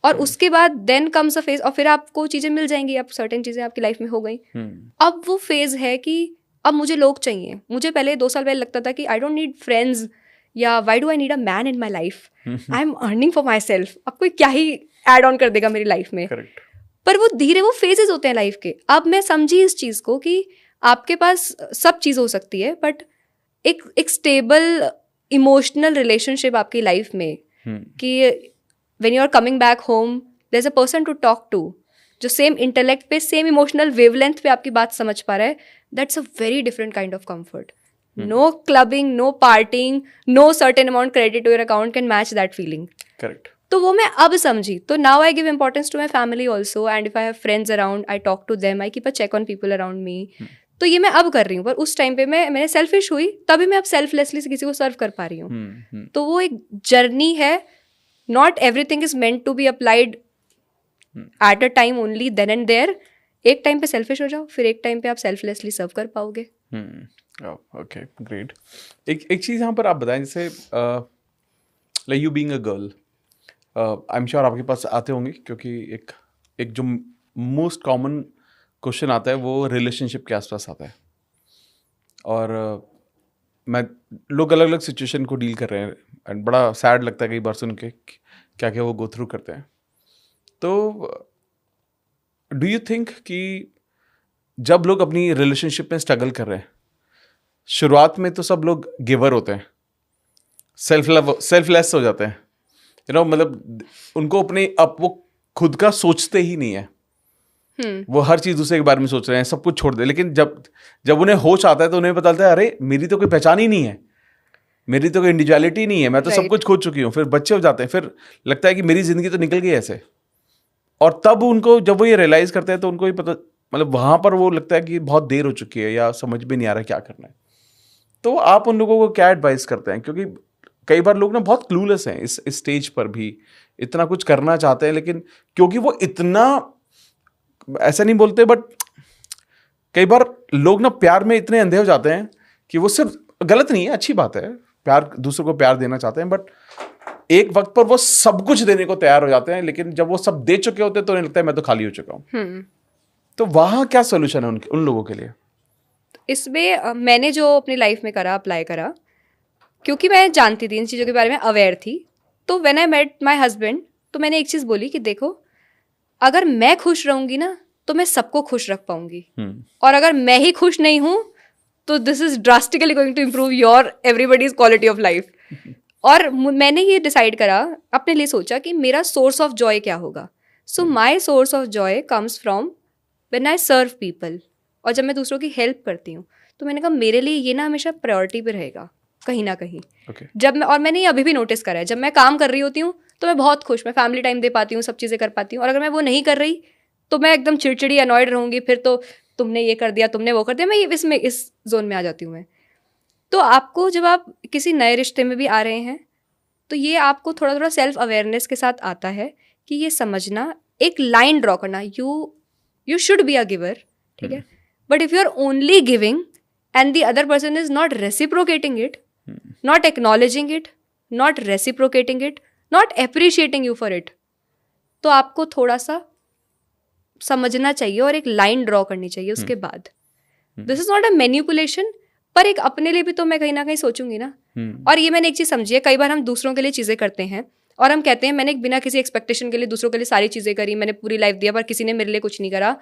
और उसके बाद देन कम्स अ फेज, और फिर आपको चीजें मिल जाएंगी, अब सर्टेन चीजें आपकी लाइफ में हो गई। अब वो फेज है कि अब मुझे लोग चाहिए। मुझे पहले 2 साल पहले लगता था कि आई डोंट नीड फ्रेंड्स, या why do I need a man in my life, I am earning for my self, अब कोई क्या ही एड ऑन कर देगा मेरी लाइफ में। Correct. पर वो धीरे, वो फेजेस होते हैं लाइफ के। अब मैं समझी इस चीज को कि आपके पास सब चीज हो सकती है, बट एक स्टेबल इमोशनल रिलेशनशिप आपकी लाइफ में, कि when you are coming back home, there is a person to talk to, जो सेम इंटेलेक्ट पे, सेम इमोशनल वेवलेंथ पे आपकी बात समझ पा रहा है, that's a very different kind of comfort. No clubbing, no partying, no certain amount credit to your account can match that feeling. Correct. तो वो मैं अब समझी। तो now I give importance to my family also, and if I have friends around, I talk to them, I keep a check on people around me. तो ये मैं अब कर रही हूँ, पर उस टाइम पे मैंने सेल्फिश हुई, तभी मैं अब सेल्फलेसली से किसी को सर्व कर पा रही हूँ। तो वो एक जर्नी है, not everything is meant to be applied at a time only, then and there. एक टाइम पे सेल्फिश हो जाओ, फिर एक टाइम पे आप सेल्फलेसली सर्व कर पाओगे। Okay, great. एक चीज़ यहाँ पर आप बताएं, जैसे like you being a girl, I am sure आपके पास आते होंगे, क्योंकि एक जो मोस्ट कॉमन क्वेश्चन आता है वो रिलेशनशिप के आसपास आता है, और मैं लोग अलग अलग सिचुएशन को डील कर रहे हैं, एंड बड़ा सैड लगता है कई बार सुन के क्या क्या वो गो थ्रू करते हैं। तो डू यू थिंक कि जब लोग अपनी रिलेशनशिप में स्ट्रगल कर रहे हैं, शुरुआत में तो सब लोग गिवर होते हैं, सेल्फलेस हो जाते हैं, मतलब उनको वो खुद का सोचते ही नहीं है, वो हर चीज दूसरे के बारे में सोच रहे हैं, सब कुछ छोड़ दे। लेकिन जब उन्हें होश आता है तो उन्हें पता चलता है, अरे मेरी तो कोई पहचान ही नहीं है, मेरी तो कोई इंडिविजुअलिटी नहीं है, मैं तो सब कुछ खो चुकी हूँ। फिर बच्चे हो जाते हैं, फिर लगता है कि मेरी जिंदगी तो निकल गई ऐसे, और तब उनको जब वो ये रियलाइज करते हैं तो उनको ही पता, मतलब वहां पर वो लगता है कि बहुत देर हो चुकी है, या समझ में नहीं आ रहा क्या करना है। तो आप उन लोगों को क्या एडवाइस करते हैं? क्योंकि कई बार लोग ना बहुत क्लूलेस हैं इस स्टेज पर भी, इतना कुछ करना चाहते हैं, लेकिन क्योंकि वो इतना, ऐसा नहीं बोलते, बट कई बार लोग ना प्यार में इतने अंधे हो जाते हैं कि वो सिर्फ, गलत नहीं है, अच्छी बात है, प्यार, दूसरों को प्यार देना चाहते हैं, बट एक वक्त पर वो सब कुछ देने को तैयार हो जाते हैं, लेकिन जब वो सब दे चुके होते हैं तो उन्हें लगता है मैं तो खाली हो चुका हूँ। तो वहां क्या सोल्यूशन है उन लोगों के लिए? इसमें मैंने जो अपनी लाइफ में करा, अप्लाई करा, क्योंकि मैं जानती थी इन चीज़ों के बारे में, अवेयर थी। तो when I met my husband, तो मैंने एक चीज़ बोली कि देखो, अगर मैं खुश रहूंगी ना तो मैं सबको खुश रख पाऊंगी, और अगर मैं ही खुश नहीं हूं तो this is drastically going to improve your everybody's quality of life. और मैंने ये डिसाइड करा, अपने लिए सोचा कि मेरा सोर्स ऑफ जॉय क्या होगा। So my source of joy comes from when I serve people, और जब मैं दूसरों की हेल्प करती हूँ, तो मैंने कहा मेरे लिए ये ना हमेशा प्रायोरिटी पे रहेगा कहीं ना कहीं। जब मैं, और मैंने ये अभी भी नोटिस करा है, जब मैं काम कर रही होती हूँ तो मैं बहुत खुश, मैं फैमिली टाइम दे पाती हूँ, सब चीज़ें कर पाती हूँ, और अगर मैं वो नहीं कर रही तो मैं एकदम चिड़चिड़ी, अनॉयड रहूँगी, फिर तो तुमने ये कर दिया, तुमने वो कर दिया, मैं इस जोन में आ जाती हूँ मैं। तो आपको, जब आप किसी नए रिश्ते में भी आ रहे हैं, तो ये आपको थोड़ा थोड़ा सेल्फ अवेयरनेस के साथ आता है कि ये समझना, एक लाइन ड्रॉ करना, you should be a giver, ठीक है, but if you are only giving and the other person is not reciprocating it, not acknowledging it, not reciprocating it, not appreciating you for it, तो आपको थोड़ा सा समझना चाहिए और एक लाइन ड्रॉ करनी चाहिए उसके बाद. This is not a manipulation, पर एक अपने लिए भी तो मैं कहीं ना कहीं सोचूंगी ना. और ये मैंने एक चीज समझी है, कई बार हम दूसरों के लिए चीजें करते हैं और हम कहते हैं मैंने बिना किसी एक्सपेक्टेशन के लिए दूसरों के लिए सारी चीजें करी, मैंने पूरी लाइफ दिया, पर किसी ने मेरे लिए कुछ नहीं करा.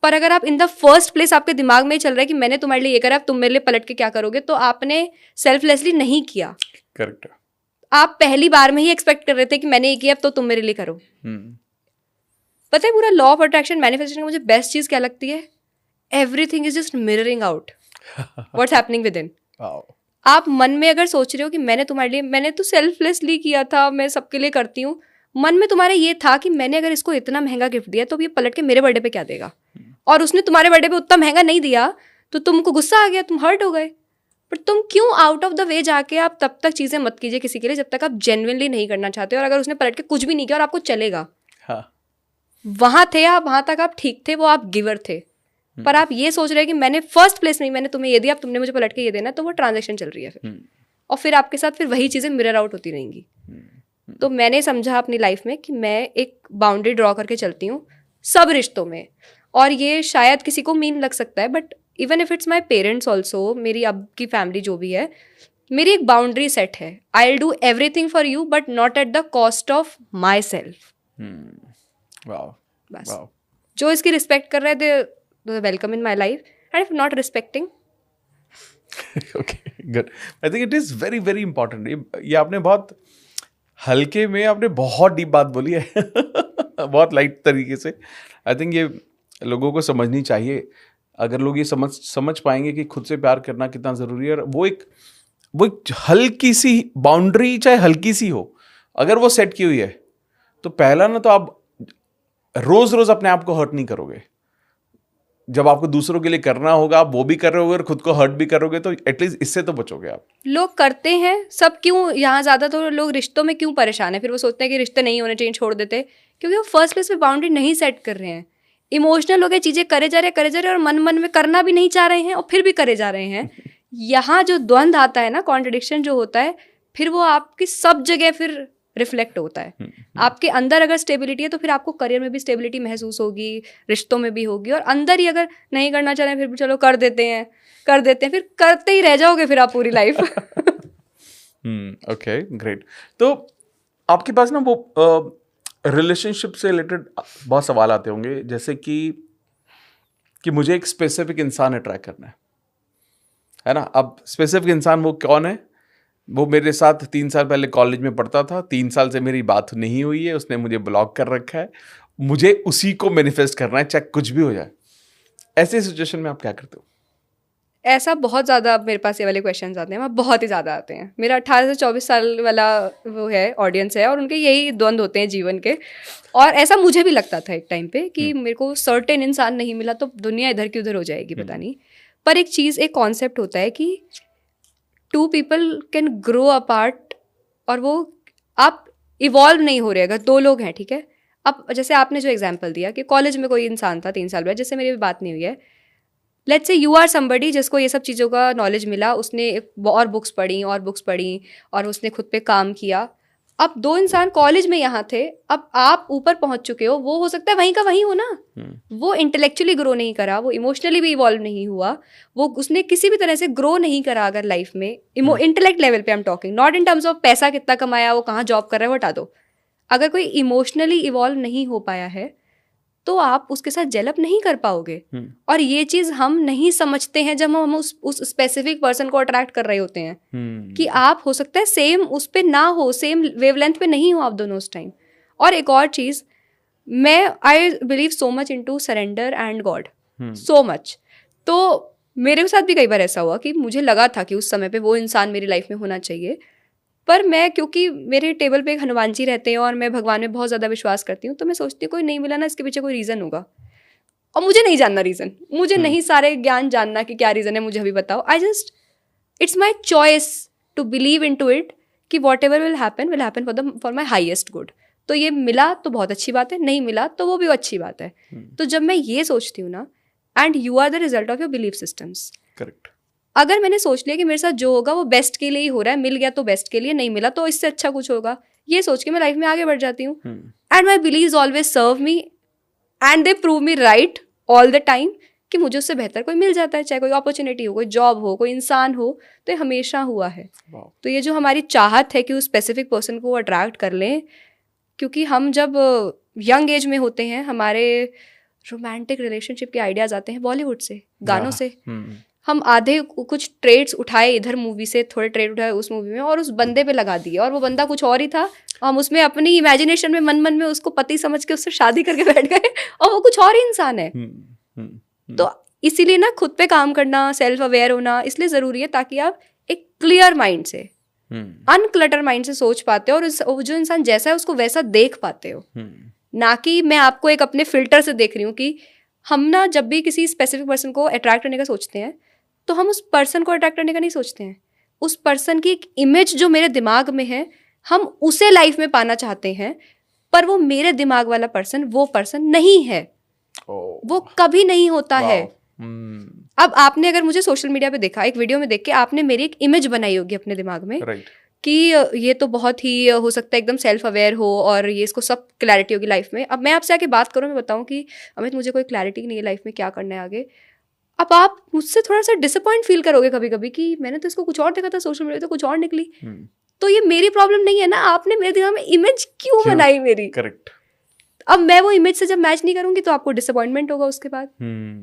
पर अगर आप इन द फर्स्ट प्लेस आपके दिमाग में ही चल रहा है कि मैंने तुम्हारे लिए ये करा, तुम मेरे लिए पलट के क्या करोगे, तो आपने सेल्फलेसली नहीं किया. करेक्ट. आप पहली बार में ही एक्सपेक्ट कर रहे थे कि मैंने ये किया अब तो तुम मेरे लिए करो. पता है पूरा लॉ ऑफ अट्रैक्शन मैनिफेस्टेशन में मुझे बेस्ट चीज क्या लगती है? Everything is just mirroring out what's happening with in. आप मन में अगर सोच रहे हो कि मैंने तुम्हारे लिए, मैंने तो सेल्फलेसली किया था, मैं सबके लिए करती हूँ, मन में तुम्हारे ये था कि मैंने अगर इसको इतना महंगा गिफ्ट दिया तो ये पलट के मेरे बर्थडे पे क्या देगा, और उसने तुम्हारे बर्थडे पे उतना महंगा नहीं दिया तो तुमको गुस्सा आ गया, तुम हर्ट हो गए. पर तुम क्यों आउट ऑफ द वे जाके आप तब तक चीजें मत कीजिए किसी के लिए जब तक आप जेन्युइनली नहीं करना चाहते. और अगर उसने पलट के कुछ भी नहीं किया और आपको चलेगा, वहां थे आप, वहां तक आप ठीक थे, वो आप गिवर थे. पर आप ये सोच रहे हैं कि मैंने फर्स्ट प्लेस में मैंने तुम्हें ये दिया, अब तुमने मुझे पलट के ये देना, तो वो ट्रांजैक्शन चल रही है फिर. और फिर आपके साथ फिर वही चीजें मिरर आउट होती रहेंगी. तो मैंने समझा अपनी लाइफ में कि मैं एक बाउंड्री ड्रॉ करके चलती हूँ सब रिश्तों में. और ये शायद किसी को मीन लग सकता है, but even if it's my parents also, मेरी अब की फैमिली जो भी है, मेरी एक बाउंड्री सेट है. I will do everything for you but not at the cost of my self. बस जो इसकी रिस्पेक्ट कर रहे थे welcome in my life, and if not respecting, okay, good. I think it is very very important. ये आपने बहुत हल्के में, आपने बहुत डीप बात बोली है बहुत लाइट तरीके से. आई थिंक ये लोगों को समझनी चाहिए. अगर लोग ये समझ पाएंगे कि खुद से प्यार करना कितना ज़रूरी है, और वो एक हल्की सी बाउंड्री, चाहे हल्की सी हो, अगर वो सेट की हुई है, तो पहला ना तो आप रोज रोज अपने आप को हर्ट नहीं करोगे. जब आपको दूसरों के लिए करना होगा, आप वो भी कर रहे होगे और खुद को हर्ट भी करोगे, तो एटलीस्ट इससे तो बचोगे आप. लोग करते हैं सब. क्यों यहाँ ज्यादा तो लोग रिश्तों में क्यों परेशान है, फिर वो सोचते हैं कि रिश्ते नहीं होने चाहिए, छोड़ देते, क्योंकि वो फर्स्ट प्लेस पे बाउंड्री नहीं सेट कर रहे हैं. इमोशनल हो गए, चीजें करे जा रहे और मन मन में करना भी नहीं चाह रहे हैं और फिर भी करे जा रहे हैं. यहाँ जो द्वंद्व आता है ना, कॉन्ट्रडिक्शन जो होता है, फिर वो आपकी सब जगह फिर रिफ्लेक्ट होता है. आपके अंदर अगर स्टेबिलिटी है तो फिर आपको करियर में भी स्टेबिलिटी महसूस होगी, रिश्तों में भी होगी. और अंदर ही अगर नहीं करना चाह रहे हैं, फिर भी चलो कर देते हैं, फिर करते ही रह जाओगे फिर आप पूरी लाइफ. Okay, great. तो आपके पास ना वो रिलेशनशिप से रिलेटेड बहुत सवाल आते होंगे, जैसे कि मुझे एक स्पेसिफिक इंसान अट्रैक्ट करना है ना. अब स्पेसिफिक इंसान वो कौन है? वो मेरे साथ 3 साल पहले कॉलेज में पढ़ता था, 3 साल से मेरी बात नहीं हुई है, उसने मुझे ब्लॉक कर रखा है, मुझे उसी को मैनिफेस्ट करना है, चाहे कुछ भी हो जाए. ऐसे सिचुएशन में आप क्या करते हो? ऐसा बहुत ज़्यादा मेरे पास ये वाले क्वेश्चंस आते हैं, बहुत ही ज़्यादा आते हैं. मेरा 18 से 24 साल वाला वो है ऑडियंस है, और उनके यही द्वंद्व होते हैं जीवन के. और ऐसा मुझे भी लगता था एक टाइम पे कि मेरे को सर्टेन इंसान नहीं मिला तो दुनिया इधर की उधर हो जाएगी, पता नहीं. पर एक चीज़, एक कॉन्सेप्ट होता है कि 2 people कैन ग्रो अपार्ट, और वो आप इवॉल्व नहीं हो रहे अगर 2 लोग हैं, ठीक है. अब जैसे आपने जो एग्जांपल दिया कि कॉलेज में कोई इंसान था 3 साल बाद, जिससे मेरी बात नहीं हुई है. Let's say you are somebody जिसको ये सब चीज़ों का नॉलेज मिला, उसने और बुक्स पढ़ी और उसने खुद पे काम किया. अब 2 इंसान कॉलेज में यहाँ थे, अब आप ऊपर पहुंच चुके हो, वो हो सकता है वहीं का वहीं हो ना. वो इंटेलेक्चुअली ग्रो नहीं करा, वो इमोशनली भी इवॉल्व नहीं हुआ, वो उसने किसी भी तरह से ग्रो नहीं करा अगर लाइफ में. इंटेलेक्ट लेवल पे I am talking, not in terms of पैसा कितना कमाया, वो कहाँ जॉब कर रहा है, वो हटा दो. अगर कोई इमोशनली इवॉल्व नहीं हो पाया है तो आप उसके साथ जेलअप नहीं कर पाओगे. और ये चीज़ हम नहीं समझते हैं जब हम उस स्पेसिफिक पर्सन को अट्रैक्ट कर रहे होते हैं, कि आप हो सकता है सेम उस पे ना हो, सेम वेवलेंथ पे नहीं हो आप दोनों उस टाइम. और एक और चीज़, मैं I believe so much into surrender and God, so much. तो मेरे साथ भी कई बार ऐसा हुआ कि मुझे लगा था कि उस समय पे वो इंसान मेरी लाइफ में होना चाहिए, पर मैं, क्योंकि मेरे टेबल पे एक हनुमान जी रहते हैं और मैं भगवान में बहुत ज़्यादा विश्वास करती हूँ, तो मैं सोचती हूँ कोई नहीं मिला ना, इसके पीछे कोई रीज़न होगा. और मुझे नहीं जानना रीज़न, मुझे नहीं सारे ज्ञान जानना कि क्या रीज़न है, मुझे अभी बताओ. It's my choice to believe into it कि whatever will happen for my highest good. तो ये मिला तो बहुत अच्छी बात है, नहीं मिला तो वो भी अच्छी बात है. तो जब मैं ये सोचती हूँ ना, and you are the result of your belief systems. Correct. अगर मैंने सोच लिया कि मेरे साथ जो होगा वो बेस्ट के लिए ही हो रहा है, मिल गया तो बेस्ट के लिए, नहीं मिला तो इससे अच्छा कुछ होगा, ये सोच के मैं लाइफ में आगे बढ़ जाती हूँ. And my beliefs always serve me and they prove me right all the time कि मुझे उससे बेहतर कोई मिल जाता है, चाहे कोई अपॉर्चुनिटी हो, कोई जॉब हो, कोई इंसान हो, तो ये हमेशा हुआ है. तो ये जो हमारी चाहत है कि उस स्पेसिफिक पर्सन को अट्रैक्ट कर लें, क्योंकि हम जब यंग एज में होते हैं हमारे रोमांटिक रिलेशनशिप के आइडियाज आते हैं बॉलीवुड से, गानों से. हम आधे कुछ ट्रेड्स उठाए इधर मूवी से, थोड़े ट्रेड उठाए उस मूवी में और उस बंदे पे लगा दिए, और वो बंदा कुछ और ही था. हम उसमें अपनी इमेजिनेशन में मन में उसको पति समझ के उससे शादी करके बैठ गए और वो कुछ और ही इंसान है. तो इसीलिए ना खुद पे काम करना, सेल्फ अवेयर होना इसलिए ज़रूरी है, ताकि आप एक क्लियर माइंड से, अनक्लटर माइंड से सोच पाते हो और जो इंसान जैसा है उसको वैसा देख पाते हो. ना कि मैं आपको एक अपने फिल्टर से देख रही हूँ. कि हम ना जब भी किसी स्पेसिफिक पर्सन को अट्रैक्ट करने का सोचते हैं तो हम उस पर्सन को अट्रैक्ट करने का नहीं सोचते हैं. उस पर्सन की एक इमेज जो मेरे दिमाग में है, हम उसे लाइफ में पाना चाहते हैं, पर वो मेरे दिमाग वाला पर्सन वो पर्सन नहीं है. वो कभी नहीं होता है. अब आपने अगर मुझे सोशल मीडिया पे देखा, एक वीडियो में देख के आपने मेरी एक इमेज बनाई होगी अपने दिमाग में, कि ये तो बहुत ही हो सकता है एकदम सेल्फ अवेयर हो और ये इसको सब क्लैरिटी होगी लाइफ में. अब मैं आपसे आके बात करूँ, मैं बताऊँ कि अमित मुझे कोई क्लैरिटी नहीं है लाइफ में, क्या करना है आगे. अब आप मुझसे थोड़ा सा डिसअपॉइंट फील करोगे कभी कभी कि मैंने तो इसको कुछ और देखा था सोशल मीडिया, तो कुछ और निकली. तो ये मेरी प्रॉब्लम नहीं है ना, आपने मेरे दिमाग में इमेज क्यों बनाई मेरी. करेक्ट. अब मैं वो इमेज से जब मैच नहीं करूंगी तो आपको डिसअपॉइंटमेंट होगा उसके बाद.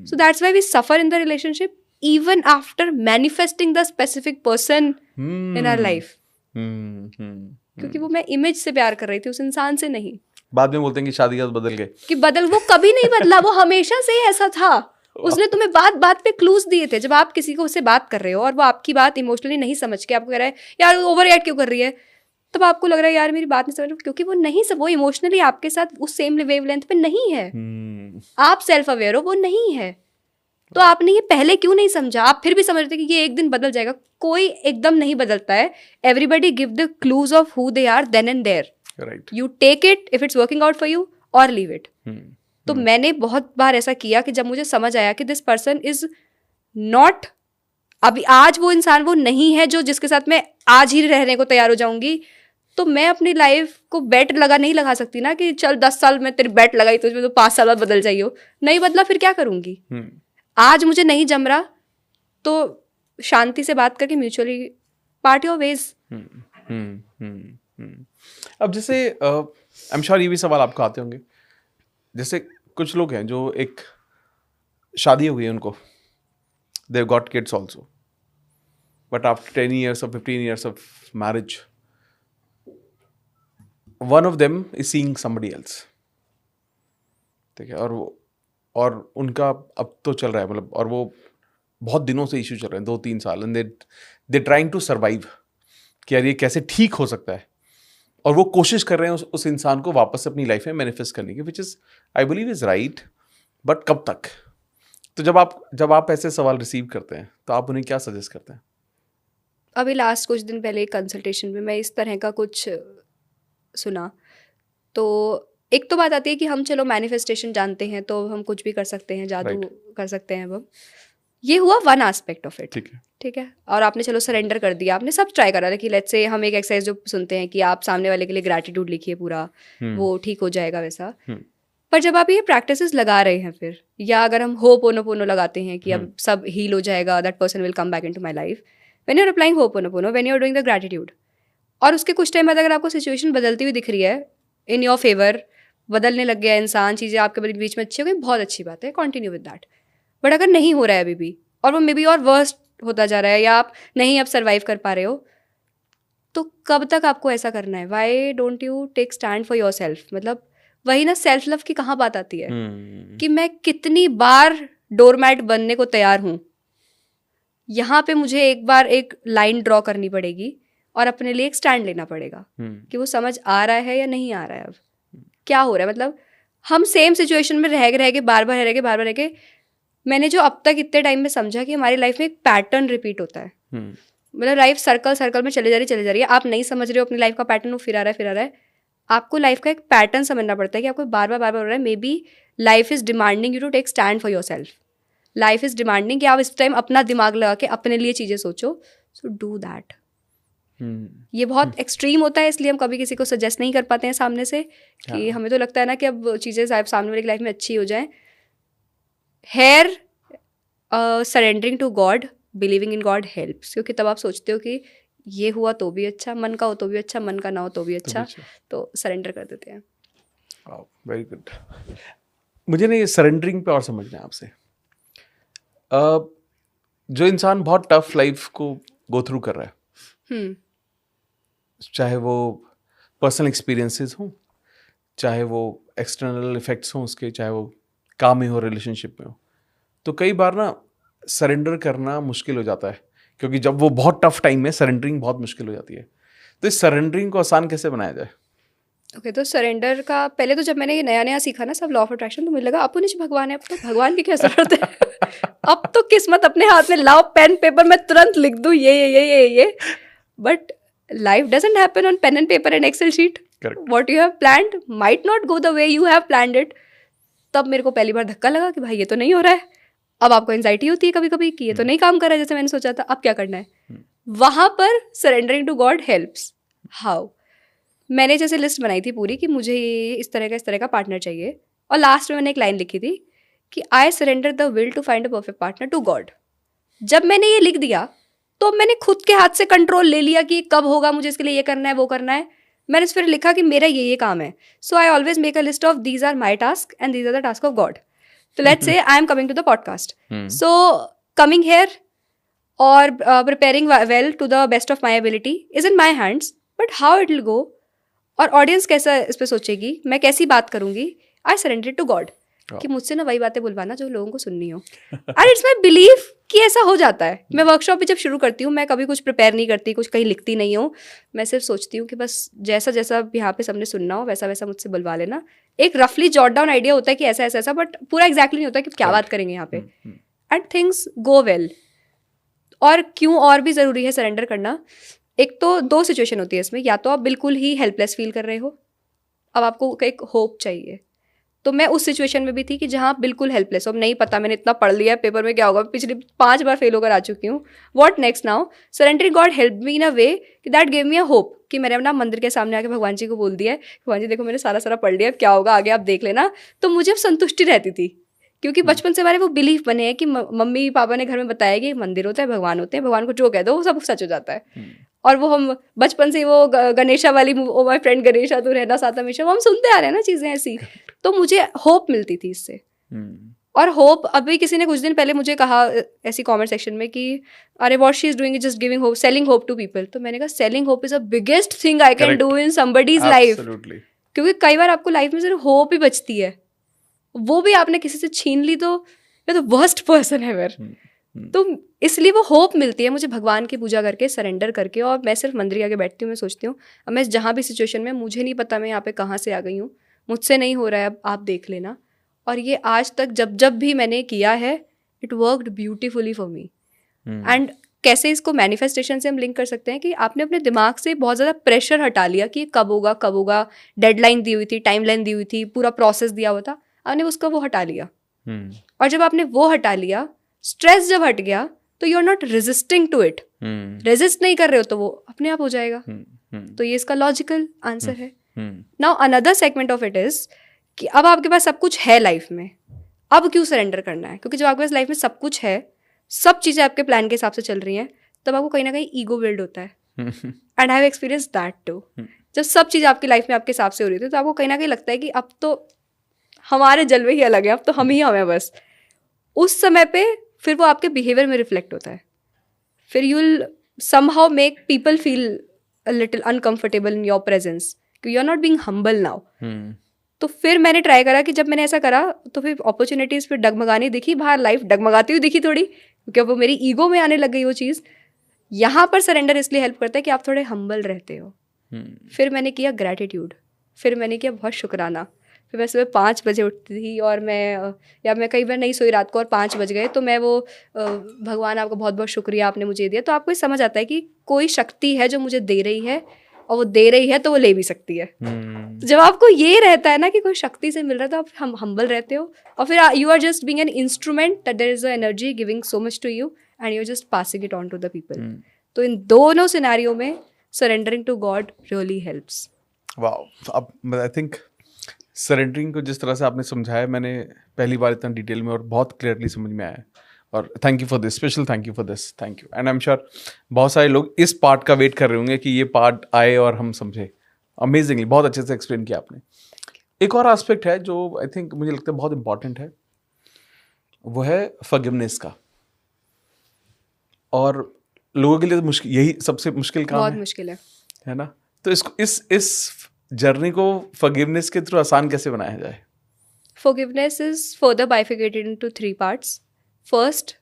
So that's why we suffer in the relationship even after manifesting the specific person in our life. क्योंकि वो मैं इमेज से प्यार कर रही थी, उस इंसान से नहीं. बाद में बोलते हैं कि शादी के बाद बदल गए, कि वो कभी नहीं बदला, वो हमेशा से ही ऐसा था. उसने तुम्हें बात पे क्लूज दिए थे. जब आप किसी को उससे बात कर रहे हो और वो आपकी बात इमोशनली नहीं समझ के आपको कह रहा है यार ओवर रिएक्ट क्यों कर रही है, तब आपको लग रहा है यार मेरी बात नहीं समझ रही, क्योंकि वो नहीं सब, वो इमोशनली आपके साथ उस सेम वेवलेंथ पे नहीं है. आप सेल्फ अवेयर हो, वो नहीं है. तो आपने ये पहले क्यों नहीं समझा. आप फिर भी समझ रहे थे कि ये एक दिन बदल जाएगा. कोई एकदम नहीं बदलता है. Everybody give the clues of who they are then and there. You take it if it's working out for you और लीव इट. तो मैंने बहुत बार ऐसा किया कि जब मुझे समझ आया कि दिस पर्सन इज नॉट, अभी आज वो इंसान वो नहीं है जो जिसके साथ मैं आज ही रहने को तैयार हो जाऊंगी, तो मैं अपनी लाइफ को बेट नहीं लगा सकती ना कि चल 10 साल में तेरी बेट लगाई तो इसमें तो 5 साल बाद बदल जाइयो. नहीं बदला फिर क्या करूंगी. आज मुझे नहीं जम रहा तो शांति से बात करके म्यूचुअली पार्ट योर वेज. अब जैसे आई एम श्योर ये भी सवाल आपको आते होंगे, जैसे कुछ लोग हैं जो एक शादी हो गई उनको, they got kids also, but after 10 years or 15 years of marriage, one of them is seeing somebody else. ठीक है. और उनका अब तो चल रहा है, मतलब, और वो बहुत दिनों से इशू चल रहे हैं, 2-3 साल, and they trying to survive कि यार ये कैसे ठीक हो सकता है. और वो कोशिश कर रहे हैं उस इंसान को वापस अपनी लाइफ में मैनिफेस्ट करने की, which is I believe is right, but कब तक. तो जब आप ऐसे सवाल रिसीव करते हैं तो आप उन्हें क्या सजेस्ट करते हैं. अभी लास्ट कुछ दिन पहले कंसल्टेशन में मैं इस तरह का कुछ सुना. तो एक तो बात आती है कि हम चलो मैनिफेस्टेशन जानते हैं तो हम कुछ भी कर सकते हैं, जादू कर सकते हैं. अब ये हुआ वन एस्पेक्ट ऑफ इट. ठीक है. और आपने चलो सरेंडर कर दिया, आपने सब ट्राई करा. कि लेट्स से हम एक एक्सरसाइज जो सुनते हैं कि आप सामने वाले के लिए ग्रैटिट्यूड लिखिए पूरा, वो ठीक हो जाएगा वैसा. पर जब आप ये प्रैक्टिसेस लगा रहे हैं फिर, या अगर हम होपोनोपोनो लगाते हैं कि अब सब हील हो जाएगा, that person will come back into my life, when you are applying ho'oponopono, when you are doing the gratitude, और उसके कुछ टाइम बाद अगर आपको सिचुएशन बदलती हुई दिख रही है इन योर फेवर, बदलने लग गया इंसान, चीज़ें आपके बीच में अच्छी हो गई, बहुत अच्छी बात है, कंटिन्यू विद दैट. बट अगर नहीं हो रहा है अभी भी, और वो मे बी और वर्स्ट होता जा रहा है, या आप नहीं अब सर्वाइव कर पा रहे हो, तो कब तक आपको ऐसा करना है. Why don't you take stand for yourself. मतलब वही ना सेल्फ लव की कहाँ बात आती है कि मैं कितनी बार डोरमैट बनने को तैयार हूँ. यहाँ पे मुझे एक बार एक लाइन ड्रॉ करनी पड़ेगी और अपने लिए एक स्टैंड लेना पड़ेगा कि वो समझ आ रहा है या नहीं आ रहा है. अब क्या हो रहा है, मतलब हम सेम सिचुएशन में रह के बार बार रह के मैंने जो अब तक इतने टाइम में समझा कि हमारी लाइफ में एक पैटर्न रिपीट होता है. मतलब लाइफ सर्कल में चले जा रही है. आप नहीं समझ रहे हो अपनी लाइफ का पैटर्न, वो फिर आ रहा है. आपको लाइफ का एक पैटर्न समझना पड़ता है कि आपको बार बार हो रहा है. Maybe life is demanding you to take stand for yourself. Life is demanding कि आप इस टाइम अपना दिमाग लगा के अपने लिए चीज़ें सोचो, सो डू दैट। ये बहुत एक्सट्रीम होता है, इसलिए हम कभी किसी को सजेस्ट नहीं कर पाते हैं सामने से, कि हमें तो लगता है ना कि अब चीज़ें सामने वाले की लाइफ में अच्छी हो जाएं। Here surrendering to God, believing in God helps, क्योंकि तब आप सोचते हो कि ये हुआ तो भी अच्छा, मन का हो तो भी अच्छा, मन का ना हो तो भी अच्छा, तो सरेंडर कर देते हैं। Very good. मुझे ना ये सरेंडरिंग पे और समझना है आपसे। जो इंसान बहुत टफ लाइफ को गो थ्रू कर रहा है, चाहे वो पर्सनल एक्सपीरियंसेस हों, चाहे वो एक्सटर्नल इफेक्ट्स हों उसके, चाहे वो काम में हो, रिलेशनशिप में हो, तो कई बार ना सरेंडर करना मुश्किल हो जाता है, क्योंकि जब वो बहुत टफ टाइम में सरेंडरिंग बहुत मुश्किल हो जाती है। तो इस सरेंडरिंग को आसान कैसे बनाया जाए? ओके, तो सरेंडर का पहले तो जब मैंने ये नया नया सीखा ना सब लॉ ऑफ अट्रैक्शन, तो मुझे लगा अपने जो भगवान है, अब तो भगवान की क्या जरूरत है अब तो किस्मत अपने हाथ में, लाओ पेन पेपर में तुरंत लिख दूँ ये। But life doesn't happen on pen and paper and Excel sheet. Correct. What you have planned might not go the way you have planned it. तब मेरे को पहली बार धक्का लगा कि भाई ये तो नहीं हो रहा है। अब आपको एंजाइटी होती है कभी कभी कि ये तो नहीं काम कर रहा है जैसे मैंने सोचा था, अब क्या करना है। वहां पर surrendering to God helps. How? मैंने जैसे लिस्ट बनाई थी पूरी कि मुझे इस तरह का पार्टनर चाहिए, और लास्ट में मैंने एक लाइन लिखी थी कि I surrender the will to find a perfect partner to God. जब मैंने ये लिख दिया तो मैंने खुद के हाथ से कंट्रोल ले लिया कि कब होगा, मुझे इसके लिए ये करना है वो करना है। मैंने फिर लिखा कि मेरा ये काम है। So I always make a list of these are my task and these are the task of God. तो let's say I am coming to the podcast, so coming here और preparing well to the best of my ability is in my hands, but how it will go और audience कैसा इस पर सोचेगी, मैं कैसी बात करूंगी, आई सरेंडर टू गॉड कि मुझसे ना वही बातें बुलवाना जो लोगों को सुननी हो। एंड इट्स माई बिलीव कि ऐसा हो जाता है। मैं वर्कशॉप भी जब शुरू करती हूँ, मैं कभी कुछ प्रिपेयर नहीं करती, कुछ कहीं लिखती नहीं हूँ, मैं सिर्फ सोचती हूँ कि बस जैसा जैसा यहाँ पे सबने सुनना हो वैसा वैसा मुझसे बुलवा लेना। एक रफली जॉट डाउन आइडिया होता है कि ऐसा ऐसा ऐसा, बट पूरा एग्जैक्टली नहीं होता कि क्या बात करेंगे यहाँ पे, एंड थिंग्स गो वेल। और क्यों और भी ज़रूरी है सरेंडर करना, एक तो दो सिचुएशन होती है इसमें, या तो आप बिल्कुल ही हेल्पलेस फील कर रहे हो, अब आपको एक होप चाहिए। तो मैं उस सिचुएशन में भी थी कि जहाँ बिल्कुल हेल्पलेस हो, अब नहीं पता, मैंने इतना पढ़ लिया पेपर में क्या होगा, पिछली 5 बार फेल होकर आ चुकी हूँ, what next now. Surrendering God help me in a way कि that give me a hope, कि मैंने अपना मंदिर के सामने आके भगवान जी को बोल दिया है, भगवान जी देखो मैंने सारा पढ़ लिया, अब क्या होगा आगे आप देख लेना। तो मुझे अब संतुष्टि रहती थी, क्योंकि बचपन से हमारे वो बिलीफ बने हैं कि मम्मी पापा ने घर में बताया कि मंदिर होता है, भगवान होते हैं, भगवान को जो कह दो वो सब सच हो जाता है। और वो हम बचपन से वो गणेशा वाली ओ माय फ्रेंड गणेशा तू रहना साथ हमेशा, वो हम सुनते आ रहे हैं ना चीज़ें ऐसी, तो मुझे होप मिलती थी इससे। और होप, अभी किसी ने कुछ दिन पहले मुझे कहा ऐसी कमेंट सेक्शन में कि अरे what she is doing is just giving hope, selling hope to people. तो मैंने कहा selling hope is the biggest thing I can do in somebody's life, क्योंकि कई बार आपको लाइफ में सिर्फ होप ही बचती है, वो भी आपने किसी से छीन ली तो मैं तो वर्स्ट पर्सन है फिर। तो इसलिए वो होप मिलती है मुझे भगवान की पूजा करके, सरेंडर करके। और मैं सिर्फ मंदिर के आगे बैठती हूँ, मैं सोचती हूँ अब मैं जहाँ भी सिचुएशन में, मुझे नहीं पता मैं यहाँ पे कहाँ से आ गई हूँ, मुझसे नहीं हो रहा है, अब आप देख लेना। और ये आज तक जब भी मैंने किया है, it worked beautifully for me. And कैसे इसको मैनिफेस्टेशन से हम लिंक कर सकते हैं कि आपने अपने दिमाग से बहुत ज़्यादा प्रेशर हटा लिया कि कब होगा, डेडलाइन दी हुई थी, टाइमलाइन दी हुई थी, पूरा प्रोसेस दिया हुआ था, आपने उसका वो हटा लिया। और जब आपने वो हटा लिया, स्ट्रेस जब हट गया, तो you are not resisting to it, resist नहीं कर रहे हो, तो वो अपने आप हो जाएगा। तो ये इसका लॉजिकल आंसर है। Now another segment of it is कि अब आपके पास सब कुछ है लाइफ में, अब क्यों सरेंडर करना है? क्योंकि जब आपके पास लाइफ में सब कुछ है, सब चीज़ें आपके प्लान के हिसाब से चल रही हैं, तब आपको कहीं ना कहीं ईगो बिल्ड होता है। And I have experience that too. जब सब चीज़ आपकी लाइफ में आपके हिसाब से हो रही थी, तो आपको कहीं ना कहीं लगता है कि अब तो हमारे जलवे ही अलग है, अब तो हम ही हमें बस। उस समय पे फिर वो आपके बिहेवियर में रिफ्लेक्ट होता है, फिर you will somehow make people feel a little uncomfortable in your presence, you are not being humble now. तो फिर मैंने ट्राई करा कि जब मैंने ऐसा करा तो फिर अपॉर्चुनिटीज़ फिर डगमगानी दिखी, बाहर लाइफ डगमगाती हुई दिखी थोड़ी, क्योंकि अब वो मेरी ईगो में आने लग गई वो चीज़। यहाँ पर सरेंडर इसलिए हेल्प करता है कि आप थोड़े हम्बल रहते हो। फिर मैंने किया ग्रैटिट्यूड, फिर मैंने किया बहुत शुक्राना। फिर मैं सुबह 5 बजे उठती थी और मैं कई बार नहीं सोई रात को और 5 बज गए, तो मैं वो भगवान आपका बहुत बहुत शुक्रिया आपने मुझे दिया। तो आपको ये समझ आता है कि कोई शक्ति है जो मुझे दे रही है, और वो दे रही है तो वो ले भी सकती है। जब आपको ये रहता है ना कि कोई शक्ति से मिल रहा है तो आप हम हम्बल रहते हो, और फिर you are just being an instrument that there is a energy giving so much to you and you are just passing it on to the people. तो इन दोनों सिनेरियो में surrendering to God really helps. Wow, अब I think surrendering को जिस तरह से आपने समझाया, मैंने पहली बार इतना डिटेल में और बहुत क्लियरली समझ में आया, और thank you for this, special thank you for this, thank you. And I am sure बहुत सारे लोग इस पार्ट का वेट कर रहे होंगे कि ये पार्ट आए और हम समझे। अमेजिंगली, बहुत अच्छे से एक्सप्लेन किया आपने। एक और एस्पेक्ट है जो आई थिंक मुझे लगता है बहुत इंपॉर्टेंट है, वो है फॉरगिवनेस का। और लोगों के लिए तो मुश्किल, यही सबसे मुश्किल काम बहुत मुश्किल है ना? तो इसको इस जर्नी को फॉरगिवनेस के थ्रू आसान कैसे बनाया जाए? Forgiveness is further bifurcated into 3 parts. First,